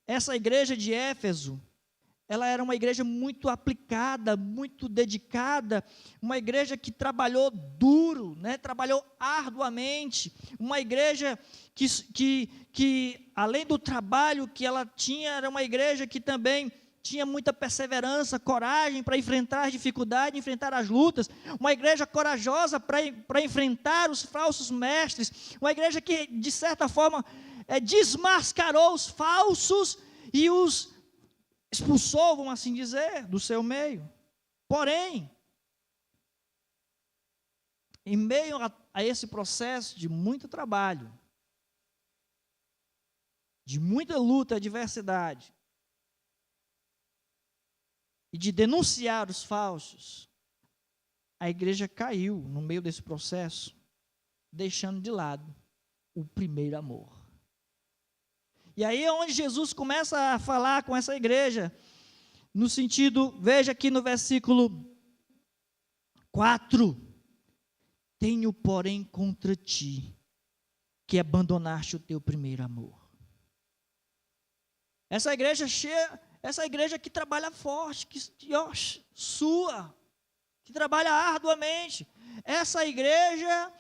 essa igreja de Éfeso, ela era uma igreja muito aplicada, muito dedicada, uma igreja que trabalhou duro, trabalhou arduamente, uma igreja que além do trabalho que ela tinha, era uma igreja que também tinha muita perseverança, coragem para enfrentar as dificuldades, enfrentar as lutas, uma igreja corajosa para enfrentar os falsos mestres, uma igreja que, de certa forma, desmascarou os falsos e os expulsou, vamos assim dizer, do seu meio. Porém, em meio a esse processo de muito trabalho, de muita luta, adversidade, e de denunciar os falsos, a igreja caiu no meio desse processo, deixando de lado o primeiro amor. E aí é onde Jesus começa a falar com essa igreja, no sentido, veja aqui no versículo 4, tenho, porém, contra ti, que abandonaste o teu primeiro amor. Essa igreja que trabalha forte, que sua, que trabalha arduamente, essa igreja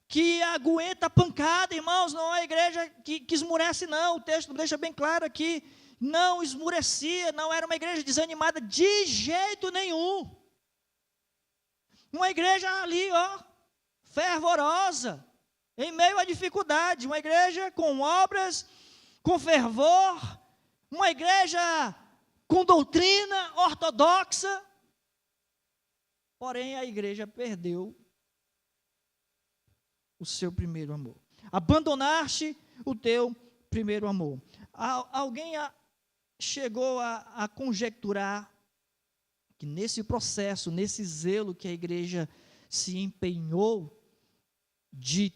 que aguenta a pancada, irmãos, não é a igreja que esmurece, não. O texto deixa bem claro aqui, não esmurecia, não era uma igreja desanimada de jeito nenhum. Uma igreja ali, fervorosa, em meio à dificuldade, uma igreja com obras, com fervor, uma igreja com doutrina ortodoxa. Porém, a igreja perdeu o seu primeiro amor. Abandonaste o teu primeiro amor. Alguém chegou a conjecturar que nesse processo, nesse zelo que a igreja se empenhou de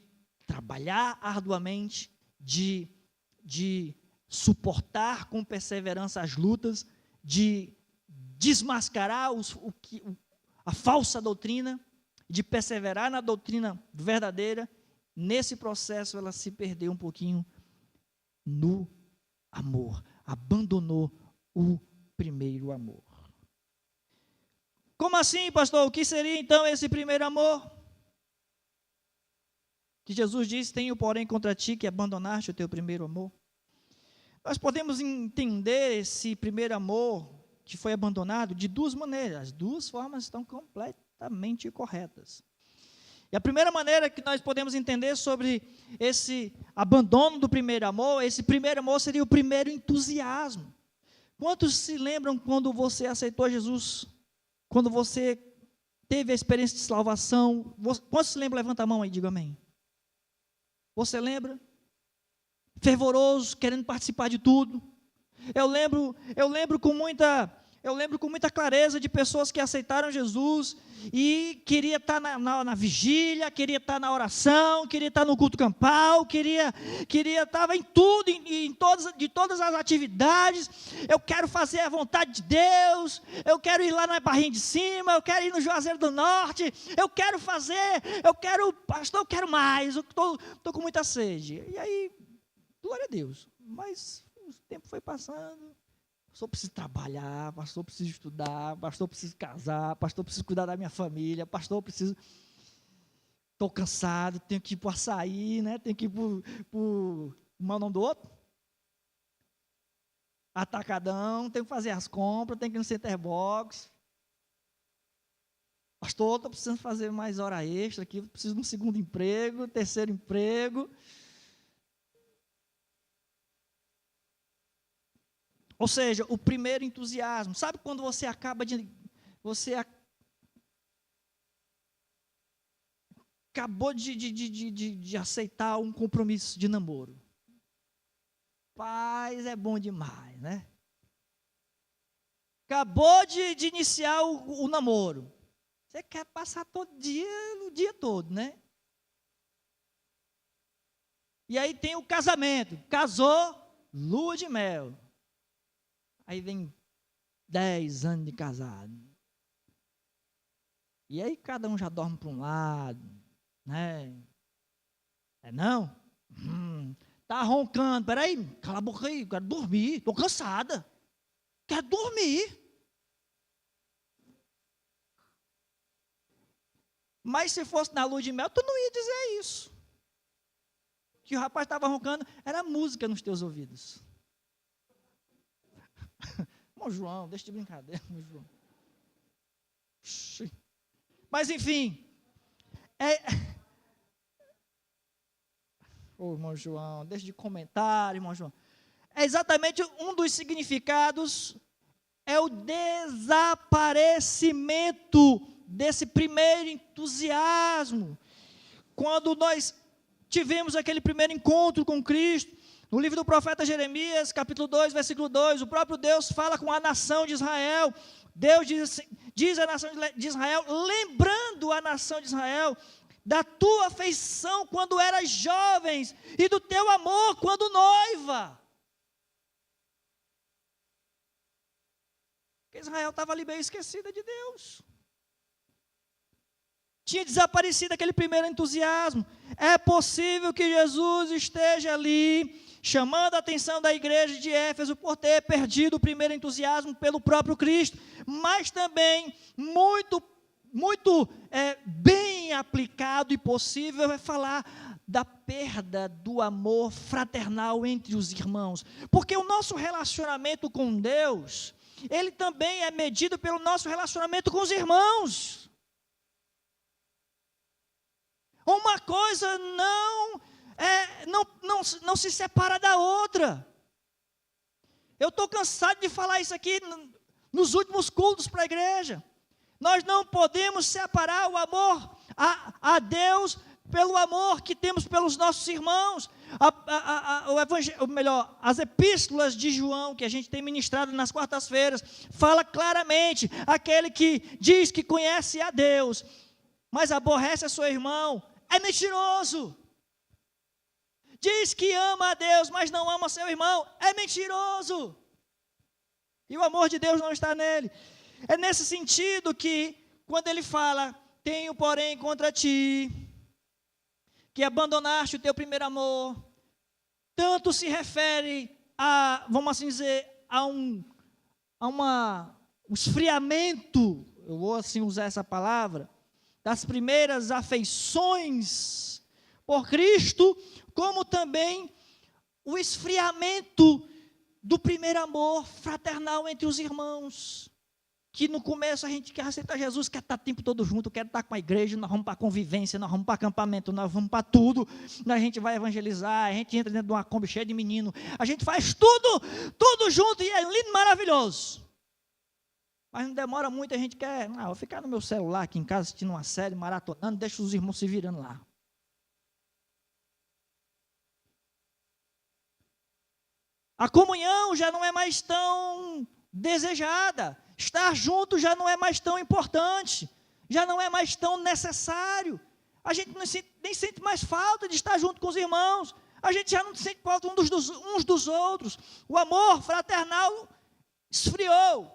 trabalhar arduamente, de suportar com perseverança as lutas, de desmascarar a falsa doutrina, de perseverar na doutrina verdadeira, nesse processo ela se perdeu um pouquinho no amor, abandonou o primeiro amor. Como assim, pastor? O que seria então esse primeiro amor? Que Jesus disse, tenho porém contra ti que abandonaste o teu primeiro amor. Nós podemos entender esse primeiro amor que foi abandonado de duas maneiras. As duas formas estão completamente corretas. E a primeira maneira que nós podemos entender sobre esse abandono do primeiro amor, esse primeiro amor seria o primeiro entusiasmo. Quantos se lembram quando você aceitou Jesus? Quando você teve a experiência de salvação? Quantos se lembram? Levanta a mão aí, diga amém. Você lembra? Fervoroso, querendo participar de tudo. Eu lembro com muita clareza de pessoas que aceitaram Jesus e queria estar na vigília, queria estar na oração, queria estar no culto campal, estava em tudo, de todas as atividades. Eu quero fazer a vontade de Deus, eu quero ir lá na Barrinha de Cima, eu quero ir no Juazeiro do Norte, pastor, eu quero mais, eu estou com muita sede. E aí, glória a Deus, mas o tempo foi passando. Pastor, preciso trabalhar, pastor, preciso estudar, pastor, preciso casar, pastor, preciso cuidar da minha família, pastor, estou cansado, tenho que ir para o açaí, né? Tenho que ir para o nome do outro? Atacadão, tenho que fazer as compras, tenho que ir no Center Box. Pastor, estou precisando fazer mais hora extra aqui, preciso de um segundo emprego, terceiro emprego. Ou seja, o primeiro entusiasmo. Sabe quando você acabou de aceitar um compromisso de namoro? Paz, é bom demais, né? Acabou de iniciar o namoro. Você quer passar todo dia, o dia todo, né? E aí tem o casamento. Casou, lua de mel. Aí vem 10 anos de casado. E aí cada um já dorme para um lado, né? É não? Tá roncando, peraí, cala a boca aí, quero dormir, estou cansada. Quero dormir. Mas se fosse na lua de mel, tu não ia dizer isso. Que o rapaz estava roncando, era música nos teus ouvidos. Irmão João, deixa de brincadeira, irmão João. Mas enfim, irmão João, deixa de comentário, irmão João. É exatamente um dos significados, é o desaparecimento desse primeiro entusiasmo. Quando nós tivemos aquele primeiro encontro com Cristo, no livro do profeta Jeremias, capítulo 2, versículo 2, o próprio Deus fala com a nação de Israel. Deus diz à nação de Israel, lembrando a nação de Israel, da tua afeição quando eras jovens, e do teu amor quando noiva. Israel estava ali bem esquecida de Deus. Tinha desaparecido aquele primeiro entusiasmo. É possível que Jesus esteja ali, chamando a atenção da igreja de Éfeso por ter perdido o primeiro entusiasmo pelo próprio Cristo, mas também muito bem aplicado e possível é falar da perda do amor fraternal entre os irmãos, porque o nosso relacionamento com Deus, ele também é medido pelo nosso relacionamento com os irmãos. Uma coisa não se separa da outra. Eu estou cansado de falar isso aqui nos últimos cultos para a igreja. Nós não podemos separar o amor a Deus pelo amor que temos pelos nossos irmãos. As epístolas de João, que a gente tem ministrado nas quartas-feiras, fala claramente: aquele que diz que conhece a Deus, mas aborrece a seu irmão, é mentiroso. Diz que ama a Deus, mas não ama seu irmão, é mentiroso. E o amor de Deus não está nele. É nesse sentido que, quando ele fala: tenho, porém, contra ti, que abandonaste o teu primeiro amor, tanto se refere a, vamos assim dizer, a um esfriamento, eu vou assim usar essa palavra, das primeiras afeições por Cristo, como também o esfriamento do primeiro amor fraternal entre os irmãos, que no começo a gente quer aceitar Jesus, quer estar o tempo todo junto, quer estar com a igreja, nós vamos para a convivência, nós vamos para acampamento, nós vamos para tudo, a gente vai evangelizar, a gente entra dentro de uma Kombi cheia de menino, a gente faz tudo junto e é lindo, maravilhoso. Mas não demora muito, a gente quer, vou ficar no meu celular aqui em casa assistindo uma série, maratonando, deixa os irmãos se virando lá. A comunhão já não é mais tão desejada, estar junto já não é mais tão importante, já não é mais tão necessário. A gente nem sente mais falta de estar junto com os irmãos, a gente já não sente falta uns dos outros. O amor fraternal esfriou,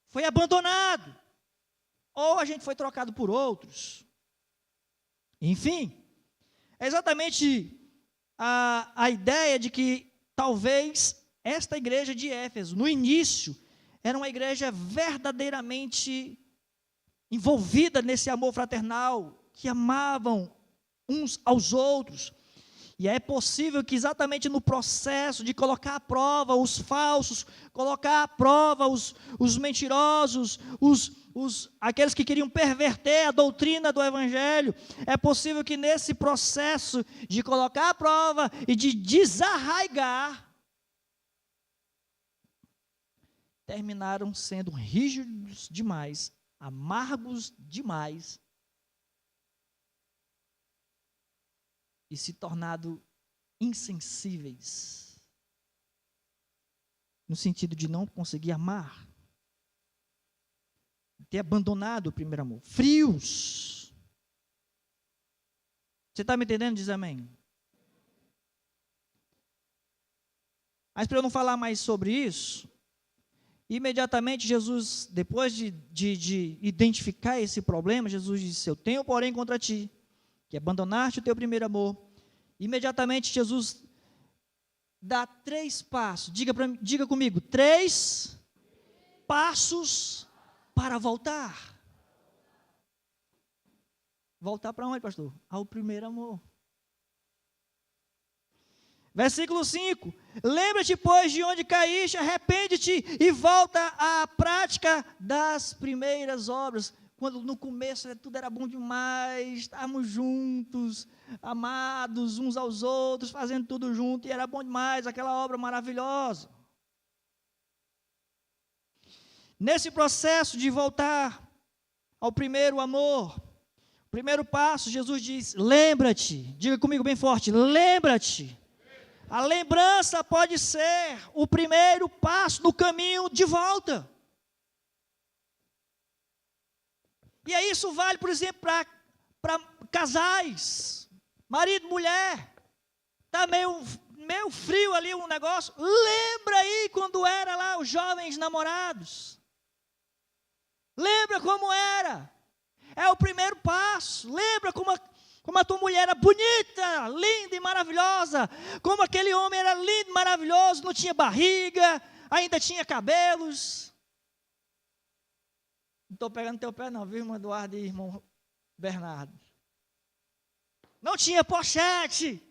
foi abandonado, ou a gente foi trocado por outros. Enfim, é exatamente a ideia de que talvez esta igreja de Éfeso, no início, era uma igreja verdadeiramente envolvida nesse amor fraternal, que amavam uns aos outros. E é possível que exatamente no processo de colocar à prova os falsos, colocar à prova os mentirosos, aqueles que queriam perverter a doutrina do Evangelho, é possível que nesse processo de colocar à prova e de desarraigar, terminaram sendo rígidos demais, amargos demais, e se tornado insensíveis, no sentido de não conseguir amar, ter abandonado o primeiro amor, frios. Você está me entendendo? Diz amém. Mas para eu não falar mais sobre isso, imediatamente Jesus, depois de identificar esse problema, Jesus disse: eu tenho, porém, contra ti, que abandonaste o teu primeiro amor. Imediatamente Jesus dá 3 passos, diga comigo, 3 passos para voltar. Voltar para onde, pastor? Ao primeiro amor. Versículo 5, lembra-te, pois, de onde caíste, arrepende-te e volta à prática das primeiras obras. Quando no começo tudo era bom demais, estávamos juntos, amados uns aos outros, fazendo tudo junto, e era bom demais, aquela obra maravilhosa. Nesse processo de voltar ao primeiro amor, o primeiro passo, Jesus diz: lembra-te, diga comigo bem forte, lembra-te. A lembrança pode ser o primeiro passo no caminho de volta. E aí isso vale, por exemplo, para casais, marido e mulher. Está meio frio ali um negócio. Lembra aí quando era lá os jovens namorados. Lembra como era. É o primeiro passo. Lembra como a tua mulher era bonita, linda e maravilhosa. Como aquele homem era lindo e maravilhoso, não tinha barriga, ainda tinha cabelos. Não estou pegando teu pé não, viu, irmão Eduardo e irmão Bernardo. Não tinha pochete.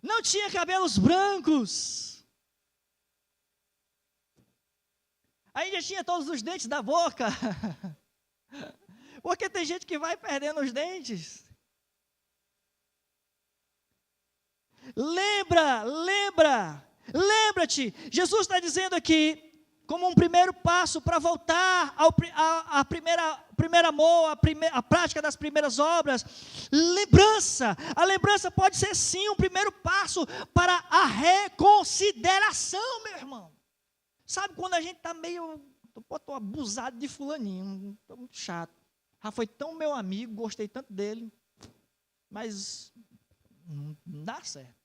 Não tinha cabelos brancos. Ainda tinha todos os dentes da boca. Porque tem gente que vai perdendo os dentes. Lembra-te. Jesus está dizendo aqui, como um primeiro passo para voltar a primeiro amor, a prática das primeiras obras, lembrança. A lembrança pode ser sim um primeiro passo para a reconsideração, meu irmão. Sabe quando a gente está meio, estou abusado de fulaninho, estou muito chato. Já foi tão meu amigo, gostei tanto dele, mas não dá certo.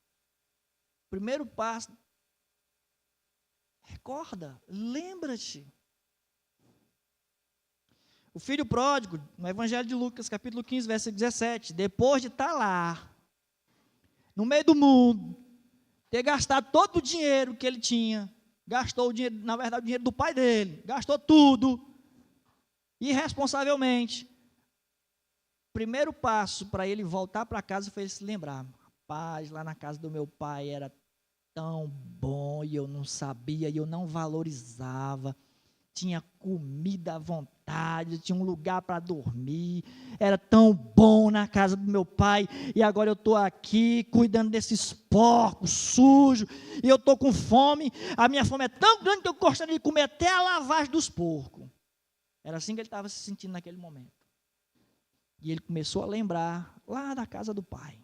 Primeiro passo, recorda, lembra-te. O filho pródigo, no Evangelho de Lucas, capítulo 15, versículo 17, depois de estar lá, no meio do mundo, ter gastado todo o dinheiro que ele tinha, gastou o dinheiro, na verdade, o dinheiro do pai dele, gastou tudo, irresponsavelmente. O primeiro passo para ele voltar para casa foi ele se lembrar: rapaz, lá na casa do meu pai era tão bom e eu não sabia, e eu não valorizava. Tinha comida à vontade, tinha um lugar para dormir, era tão bom na casa do meu pai, e agora eu estou aqui cuidando desses porcos sujos, e eu estou com fome, a minha fome é tão grande que eu gostaria de comer até a lavagem dos porcos. Era assim que ele estava se sentindo naquele momento. E ele começou a lembrar lá da casa do pai.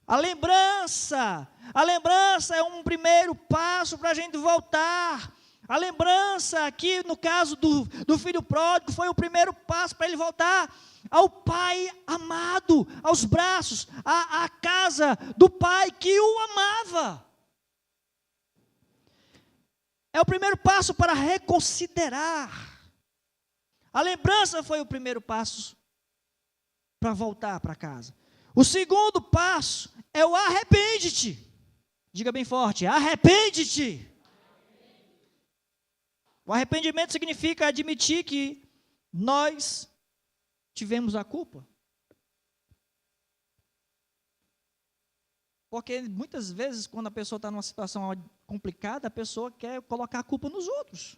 A lembrança é um primeiro passo para a gente voltar. A lembrança aqui, no caso do filho pródigo, foi o primeiro passo para ele voltar ao pai amado, aos braços, à casa do pai que o amava. É o primeiro passo para reconsiderar. A lembrança foi o primeiro passo para voltar para casa. O segundo passo é o arrepende-te. Diga bem forte: arrepende-te. O arrependimento significa admitir que nós tivemos a culpa. Porque muitas vezes, quando a pessoa está numa situação complicada, a pessoa quer colocar a culpa nos outros.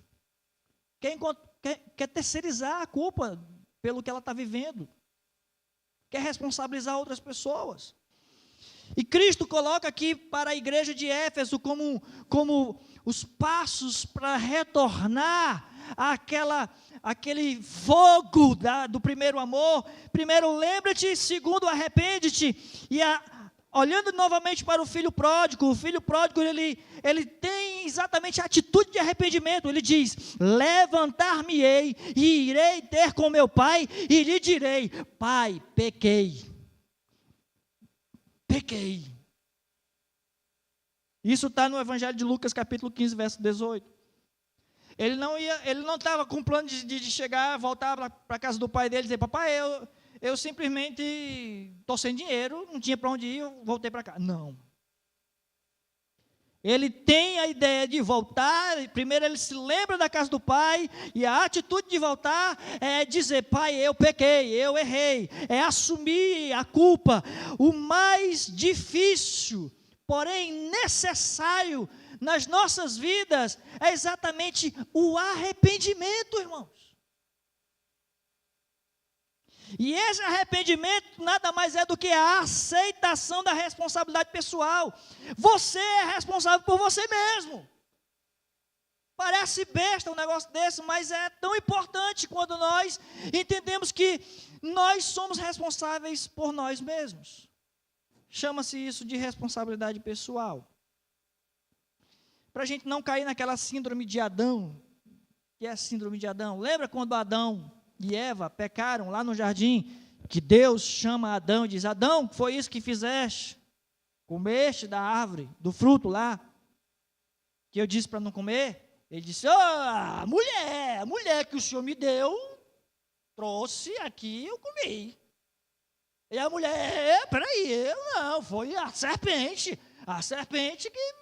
Quer terceirizar a culpa pelo que ela está vivendo. Quer responsabilizar outras pessoas. E Cristo coloca aqui para a igreja de Éfeso como os passos para retornar àquele fogo do primeiro amor. Primeiro, lembra-te. Segundo, arrepende-te. E olhando novamente para o filho pródigo ele tem exatamente a atitude de arrependimento. Ele diz: levantar-me-ei e irei ter com meu pai e lhe direi: pai, pequei. Isso está no Evangelho de Lucas, capítulo 15, verso 18. Ele não estava com plano de chegar, voltar para a casa do pai dele e dizer: papai, eu simplesmente estou sem dinheiro, não tinha para onde ir, eu voltei para cá. Não. Ele tem a ideia de voltar. Primeiro ele se lembra da casa do pai, e a atitude de voltar é dizer: pai, eu pequei, eu errei, é assumir a culpa. O mais difícil, porém necessário nas nossas vidas, é exatamente o arrependimento, irmãos. E esse arrependimento nada mais é do que a aceitação da responsabilidade pessoal. Você é responsável por você mesmo. Parece besta um negócio desse, mas é tão importante quando nós entendemos que nós somos responsáveis por nós mesmos. Chama-se isso de responsabilidade pessoal. Para a gente não cair naquela síndrome de Adão. Que é a síndrome de Adão? Lembra quando Adão e Eva pecaram lá no jardim, que Deus chama Adão e diz: Adão, foi isso que fizeste? Comeste da árvore, do fruto lá? que eu disse para não comer, ele disse, a mulher que o senhor me deu, trouxe aqui, eu comi. E a mulher, peraí, eu não, foi a serpente que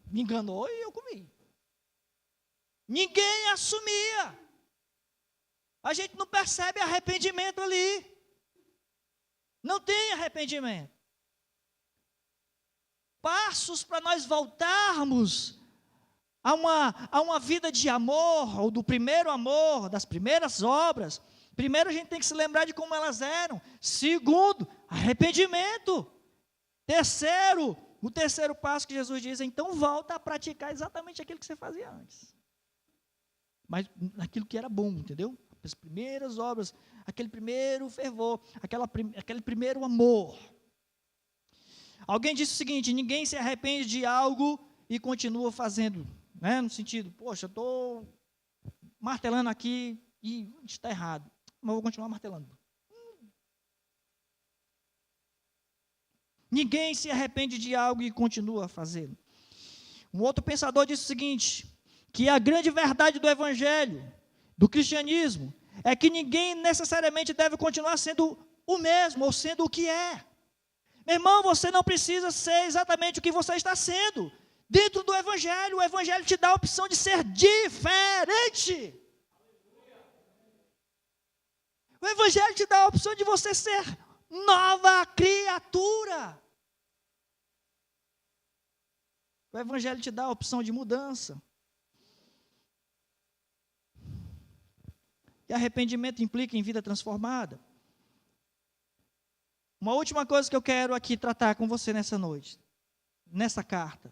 me enganou e eu comi. Ninguém assumia. A gente não percebe arrependimento ali. Não tem arrependimento. Passos para nós voltarmos a uma vida de amor, ou do primeiro amor, das primeiras obras. Primeiro, a gente tem que se lembrar de como elas eram. Segundo, arrependimento. Terceiro, o terceiro passo que Jesus diz, então volta a praticar exatamente aquilo que você fazia antes. Mas naquilo que era bom, entendeu? As primeiras obras, aquele primeiro fervor, aquele primeiro amor. Alguém disse o seguinte, ninguém se arrepende de algo e continua fazendo, né? No sentido, poxa, eu estou martelando aqui e está errado, mas eu vou continuar martelando. Ninguém se arrepende de algo e continua fazendo. Um outro pensador disse o seguinte, que a grande verdade do evangelho, do cristianismo, é que ninguém necessariamente deve continuar sendo o mesmo, ou sendo o que é. Meu irmão, você não precisa ser exatamente o que você está sendo. Dentro do evangelho, o evangelho te dá a opção de ser diferente. O evangelho te dá a opção de você ser nova criatura. O evangelho te dá a opção de mudança. E arrependimento implica em vida transformada. Uma última coisa que eu quero aqui tratar com você nessa noite, nessa carta.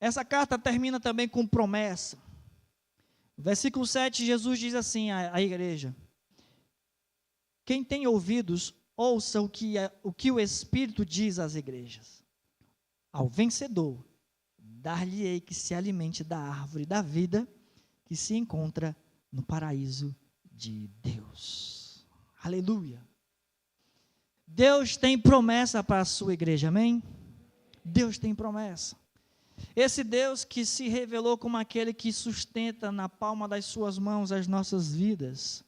Essa carta termina também com promessa. No versículo 7, Jesus diz assim à igreja: quem tem ouvidos, ouça o que o Espírito diz às igrejas. Ao vencedor, dar-lhe-ei que se alimente da árvore da vida que se encontra no paraíso de Deus. Aleluia. Deus tem promessa para a sua igreja, amém? Deus tem promessa. Esse Deus que se revelou como aquele que sustenta na palma das suas mãos as nossas vidas.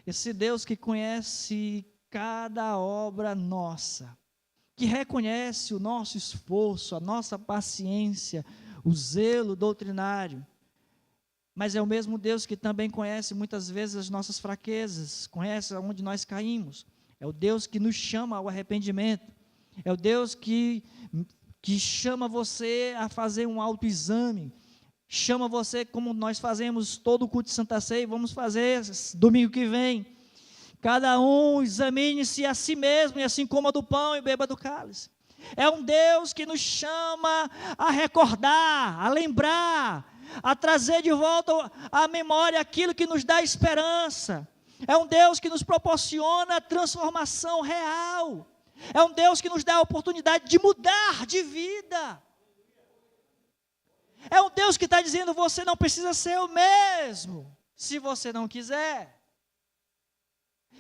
Esse Deus que conhece cada obra nossa, que reconhece o nosso esforço, a nossa paciência, o zelo doutrinário, mas é o mesmo Deus que também conhece muitas vezes as nossas fraquezas, conhece onde nós caímos, é o Deus que nos chama ao arrependimento, é o Deus que chama você a fazer um autoexame, chama você como nós fazemos todo o culto de Santa Ceia, vamos fazer domingo que vem, cada um examine-se a si mesmo, e assim coma do pão e beba do cálice. É um Deus que nos chama a recordar, a lembrar, a trazer de volta à memória aquilo que nos dá esperança. É um Deus que nos proporciona transformação real. É um Deus que nos dá a oportunidade de mudar de vida. É um Deus que está dizendo, você não precisa ser o mesmo, se você não quiser.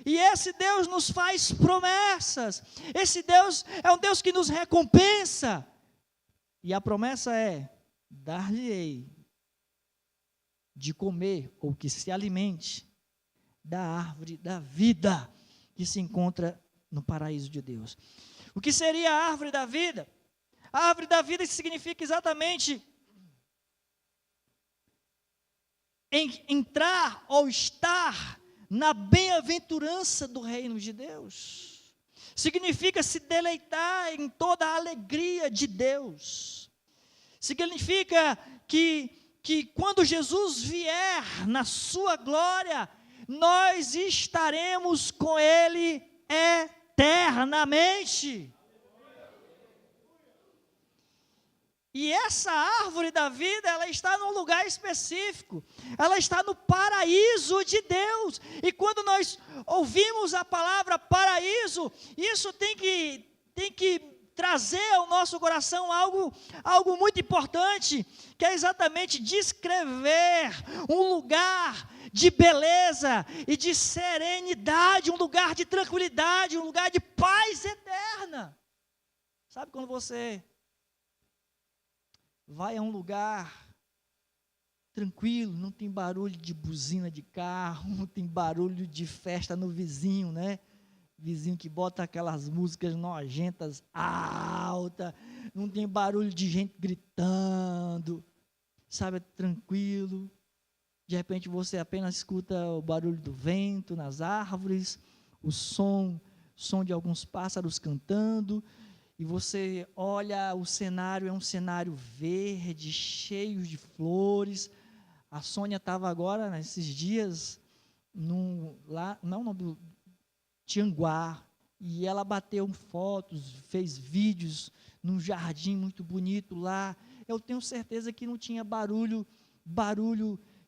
E esse Deus nos faz promessas. Esse Deus é um Deus que nos recompensa. E a promessa é, dar-lhe-ei de comer, ou que se alimente, da árvore da vida, que se encontra no paraíso de Deus. O que seria a árvore da vida? A árvore da vida significa exatamente entrar ou estar na bem-aventurança do reino de Deus. Significa se deleitar em toda a alegria de Deus. Significa que quando Jesus vier na sua glória, nós estaremos com Ele eternamente. E essa árvore da vida, ela está num lugar específico, ela está no paraíso de Deus, e quando nós ouvimos a palavra paraíso, isso tem que trazer ao nosso coração algo muito importante, que é exatamente descrever um lugar de beleza e de serenidade, um lugar de tranquilidade, um lugar de paz eterna. Sabe quando você vai a um lugar tranquilo, não tem barulho de buzina de carro, não tem barulho de festa no vizinho, né? Vizinho que bota aquelas músicas nojentas alta, não tem barulho de gente gritando, sabe, tranquilo. De repente você apenas escuta o barulho do vento nas árvores, o som de alguns pássaros cantando, e você olha, o cenário é um cenário verde, cheio de flores. A Sônia estava agora, nesses dias, no Tianguá, e ela bateu fotos, fez vídeos num jardim muito bonito lá. Eu tenho certeza que não tinha barulho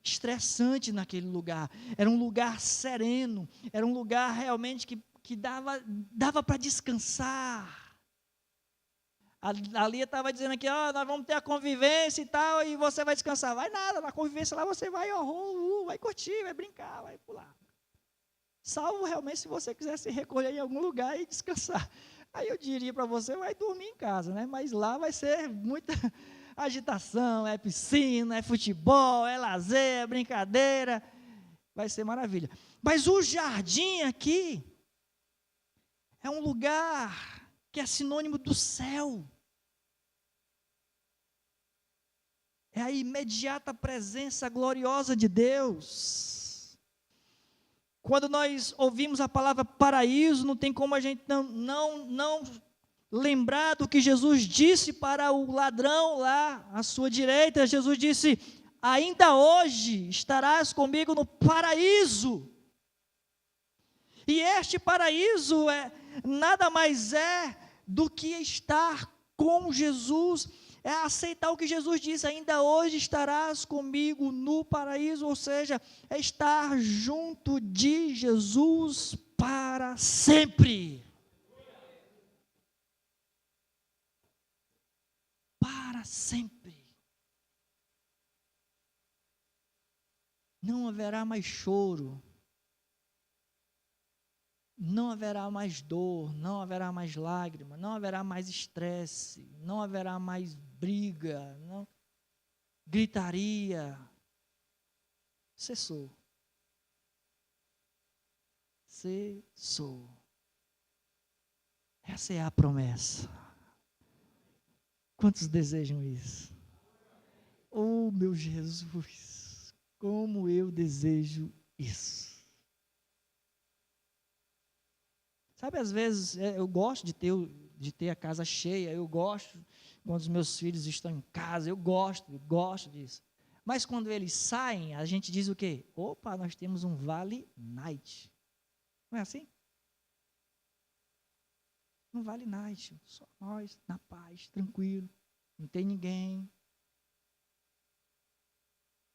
estressante naquele lugar. Era um lugar sereno, era um lugar realmente que dava para descansar. A Lia estava dizendo aqui, nós vamos ter a convivência e tal, e você vai descansar. Vai nada, na convivência lá você vai, vai curtir, vai brincar, vai pular. Salvo realmente se você quiser se recolher em algum lugar e descansar. Aí eu diria para você, vai dormir em casa, né? Mas lá vai ser muita agitação, é piscina, é futebol, é lazer, é brincadeira. Vai ser maravilha. Mas o jardim aqui é um lugar que é sinônimo do céu. É a imediata presença gloriosa de Deus. Quando nós ouvimos a palavra paraíso, não tem como a gente não lembrar do que Jesus disse para o ladrão lá à sua direita. Jesus disse: ainda hoje estarás comigo no paraíso. E este paraíso nada mais é do que estar com Jesus, é aceitar o que Jesus disse: ainda hoje estarás comigo no paraíso, ou seja, é estar junto de Jesus para sempre. Para sempre. Não haverá mais choro, não haverá mais dor, não haverá mais lágrima, não haverá mais estresse, não haverá mais briga, gritaria. Cessou. Cessou. Essa é a promessa. Quantos desejam isso? Oh, meu Jesus, como eu desejo isso. Sabe, às vezes eu gosto de ter a casa cheia, eu gosto quando os meus filhos estão em casa, eu gosto disso. Mas quando eles saem, a gente diz o quê? Opa, nós temos um Vale Night. Não é assim? Um Vale Night, só nós, na paz, tranquilo, não tem ninguém.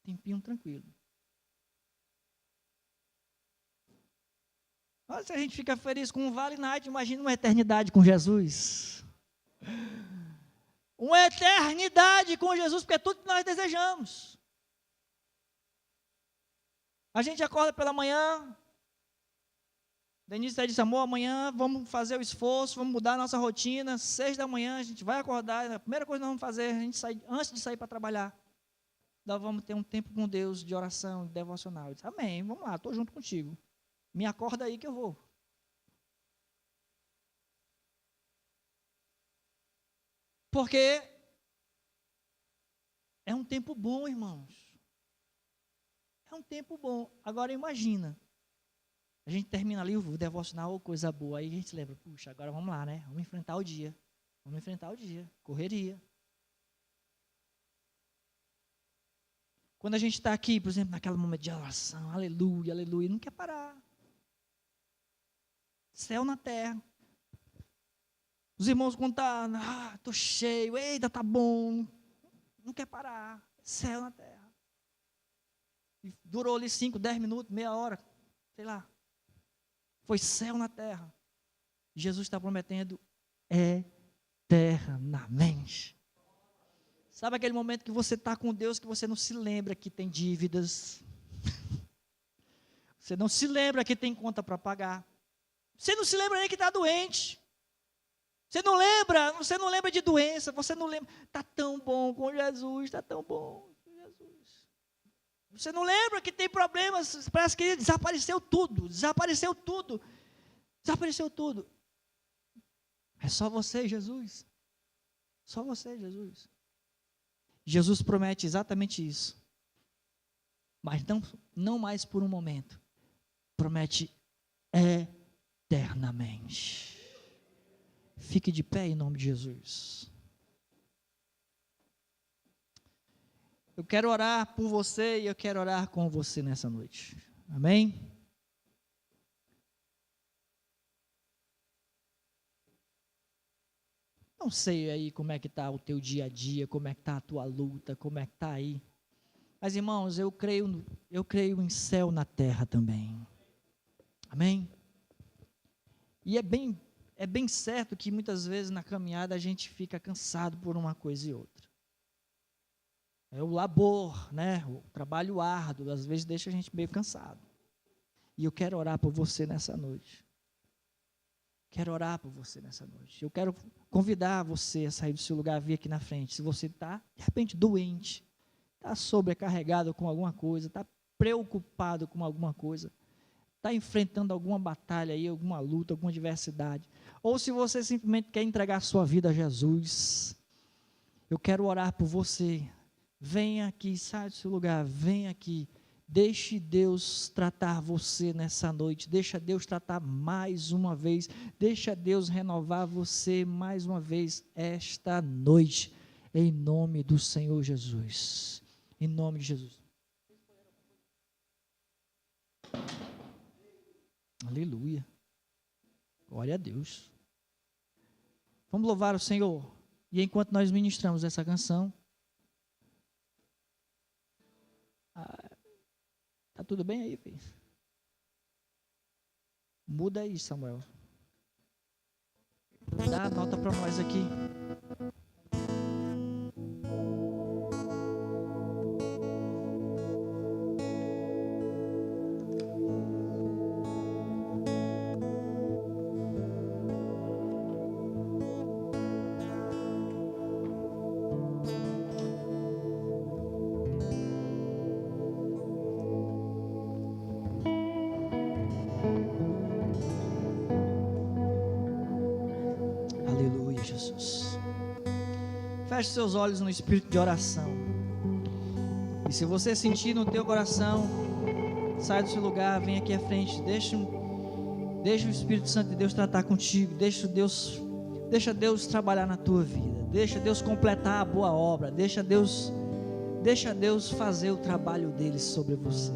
Tempinho tranquilo. Olha, se a gente fica feliz com um Vale Night, imagina uma eternidade com Jesus. Uma eternidade com Jesus, porque é tudo que nós desejamos. A gente acorda pela manhã, Denise disse: amor, amanhã vamos fazer o esforço, vamos mudar a nossa rotina, 6 da manhã a gente vai acordar, a primeira coisa que nós vamos fazer, a gente antes de sair para trabalhar, nós vamos ter um tempo com Deus de oração, de devocional. Eu disse: amém, vamos lá, estou junto contigo. Me acorda aí que eu vou. Porque é um tempo bom, irmãos. É um tempo bom. Agora imagina, a gente termina ali o devocional, coisa boa, aí a gente lembra: puxa, agora vamos lá, né? Vamos enfrentar o dia. Correria. Quando a gente está aqui, por exemplo, naquele momento de oração, aleluia, não quer parar. Céu na terra. Os irmãos contando: estou cheio, eita, tá bom. Não quer parar. Céu na terra. E durou ali 5, 10 minutos, meia hora, sei lá. Foi céu na terra. Jesus está prometendo eternamente. Sabe aquele momento que você está com Deus, que você não se lembra que tem dívidas? Você não se lembra que tem conta para pagar? Você não se lembra nem que está doente? Você não lembra de doença, você não lembra. Está tão bom com Jesus, está tão bom com Jesus. Você não lembra que tem problemas, parece que desapareceu tudo. É só você, Jesus. Só você, Jesus. Jesus promete exatamente isso. Mas não mais por um momento. Promete eternamente. Fique de pé em nome de Jesus. Eu quero orar por você e eu quero orar com você nessa noite. Amém? Não sei aí como é que está o teu dia a dia, como é que está a tua luta, como é que está aí. Mas, irmãos, eu creio em céu na terra também. Amém? E é bem certo que muitas vezes na caminhada a gente fica cansado por uma coisa e outra. É o labor, né? O trabalho árduo, às vezes deixa a gente meio cansado. E eu quero orar por você nessa noite. Eu quero convidar você a sair do seu lugar, vir aqui na frente. Se você está, de repente, doente, está sobrecarregado com alguma coisa, está preocupado com alguma coisa, está enfrentando alguma batalha aí, alguma luta, alguma adversidade, ou se você simplesmente quer entregar a sua vida a Jesus, eu quero orar por você. Venha aqui, sai do seu lugar, venha aqui. Deixe Deus tratar você nessa noite, deixa Deus tratar mais uma vez, deixa Deus renovar você mais uma vez esta noite, em nome do Senhor Jesus, em nome de Jesus. Aleluia, glória a Deus. Vamos louvar o Senhor, e enquanto nós ministramos essa canção, tá tudo bem aí, filho? Muda aí, Samuel. Dá a nota para nós aqui. Feche seus olhos no espírito de oração. E se você sentir no teu coração, sai do seu lugar, vem aqui à frente. Deixa o Espírito Santo de Deus tratar contigo. Deixa Deus trabalhar na tua vida. Deixa Deus completar a boa obra. Deixa Deus fazer o trabalho dele sobre você.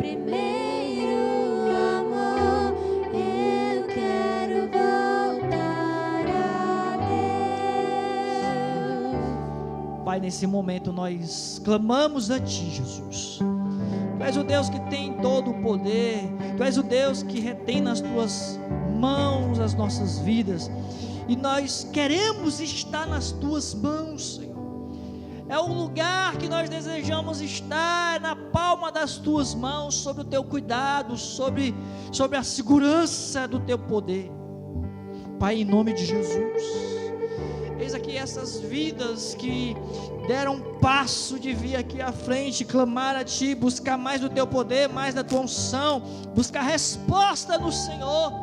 primeiro amor, eu quero voltar a Deus. Pai, nesse momento nós clamamos a Ti, Jesus. Tu és o Deus que tem todo o poder, Tu és o Deus que retém nas Tuas mãos as nossas vidas, e nós queremos estar nas Tuas mãos, Senhor. É o lugar que nós desejamos estar, na palma das Tuas mãos, sob o Teu cuidado, sobre a segurança do Teu poder. Pai, em nome de Jesus, eis aqui essas vidas que deram um passo de vir aqui à frente, clamar a Ti, buscar mais do Teu poder, mais da Tua unção, buscar resposta no Senhor.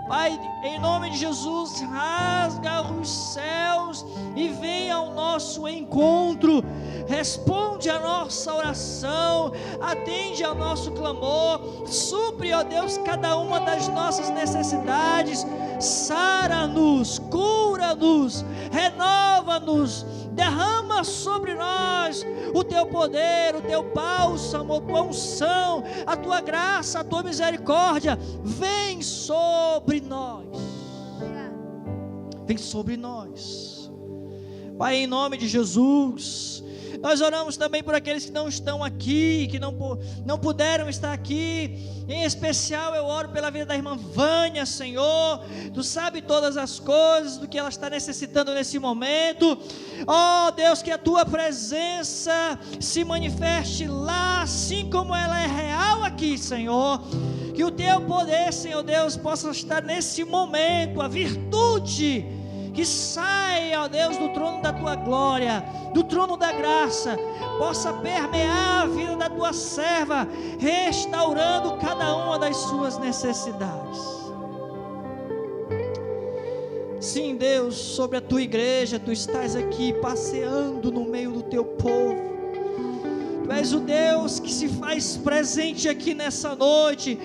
Pai, em nome de Jesus, rasga os céus e venha ao nosso encontro, responde a nossa oração, atende ao nosso clamor, supre, ó Deus, cada uma das nossas necessidades, sara-nos, cura-nos, renova-nos, derrama sobre nós o Teu poder, o Teu bálsamo, a Tua unção, a Tua graça, a Tua misericórdia, vem sobre nós, vem sobre nós, Pai, em nome de Jesus. Nós oramos também por aqueles que não estão aqui, que não puderam estar aqui. Em especial eu oro pela vida da irmã Vânia, Senhor. Tu sabe todas as coisas, do que ela está necessitando nesse momento. Ó Deus, que a Tua presença se manifeste lá, assim como ela é real aqui, Senhor. Que o Teu poder, Senhor Deus, possa estar nesse momento, a virtude que saia, ó Deus, do trono da Tua glória, do trono da graça, possa permear a vida da Tua serva, restaurando cada uma das suas necessidades. Sim, Deus, sobre a Tua igreja, Tu estás aqui passeando no meio do Teu povo. Tu és o Deus que se faz presente aqui nessa noite.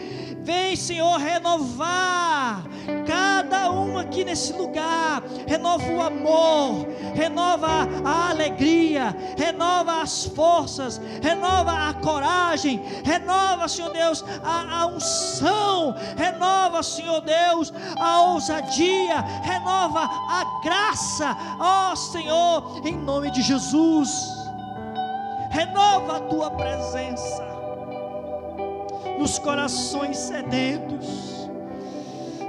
Vem, Senhor, renovar cada um aqui nesse lugar. Renova o amor, renova a alegria, renova as forças, renova a coragem, renova, Senhor Deus, a unção, renova, Senhor Deus, a ousadia, renova a graça, ó Senhor, em nome de Jesus. Renova a Tua presença nos corações sedentos.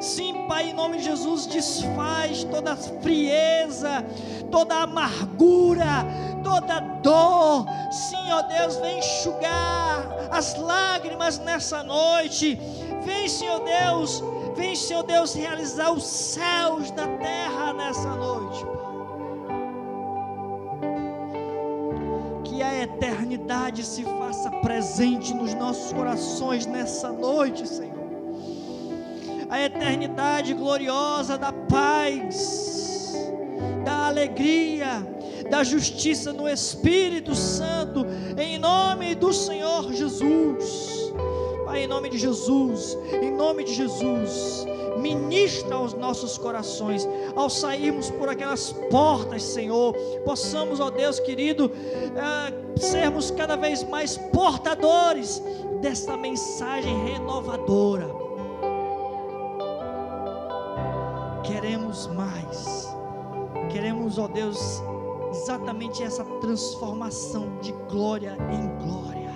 Sim, Pai, em nome de Jesus, desfaz toda a frieza, toda a amargura, toda a dor. Sim, ó Deus, vem enxugar as lágrimas nessa noite. Vem, Senhor Deus, realizar os céus da terra nessa noite, Pai. Que a eternidade se faça presente nos nossos corações nessa noite, Senhor. A eternidade gloriosa da paz, da alegria, da justiça no Espírito Santo, em nome do Senhor Jesus. Pai, em nome de Jesus, ministra aos nossos corações, ao sairmos por aquelas portas, Senhor, possamos, ó Deus querido, sermos cada vez mais portadores desta mensagem renovadora. Queremos mais, queremos, ó Deus, exatamente essa transformação de glória em glória.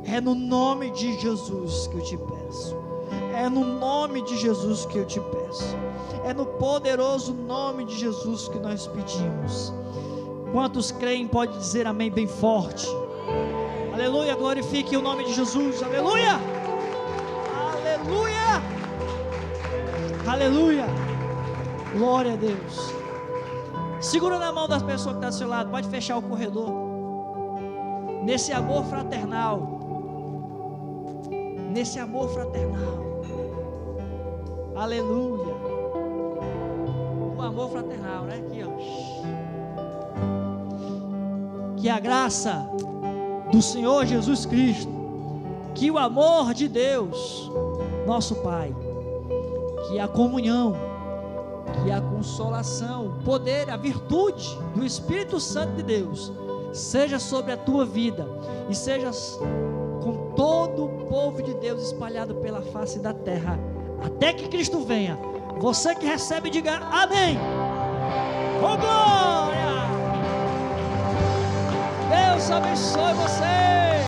É no nome de Jesus que eu te peço. É no nome de Jesus que eu te peço. É no poderoso nome de Jesus que nós pedimos. Quantos creem, pode dizer amém bem forte. Aleluia, glorifique o nome de Jesus. Aleluia, aleluia, aleluia. Glória a Deus. Segura na mão das pessoas que estão do seu lado. Pode fechar o corredor. Nesse amor fraternal. Nesse amor fraternal. Aleluia. O amor fraternal, né? Aqui, ó. Que a graça do Senhor Jesus Cristo, que o amor de Deus, nosso Pai, que a comunhão, que a consolação, o poder, a virtude do Espírito Santo de Deus, seja sobre a tua vida e seja com todo o povo de Deus espalhado pela face da terra, até que Cristo venha. Você que recebe, diga amém. Oh, glória! Deus abençoe você.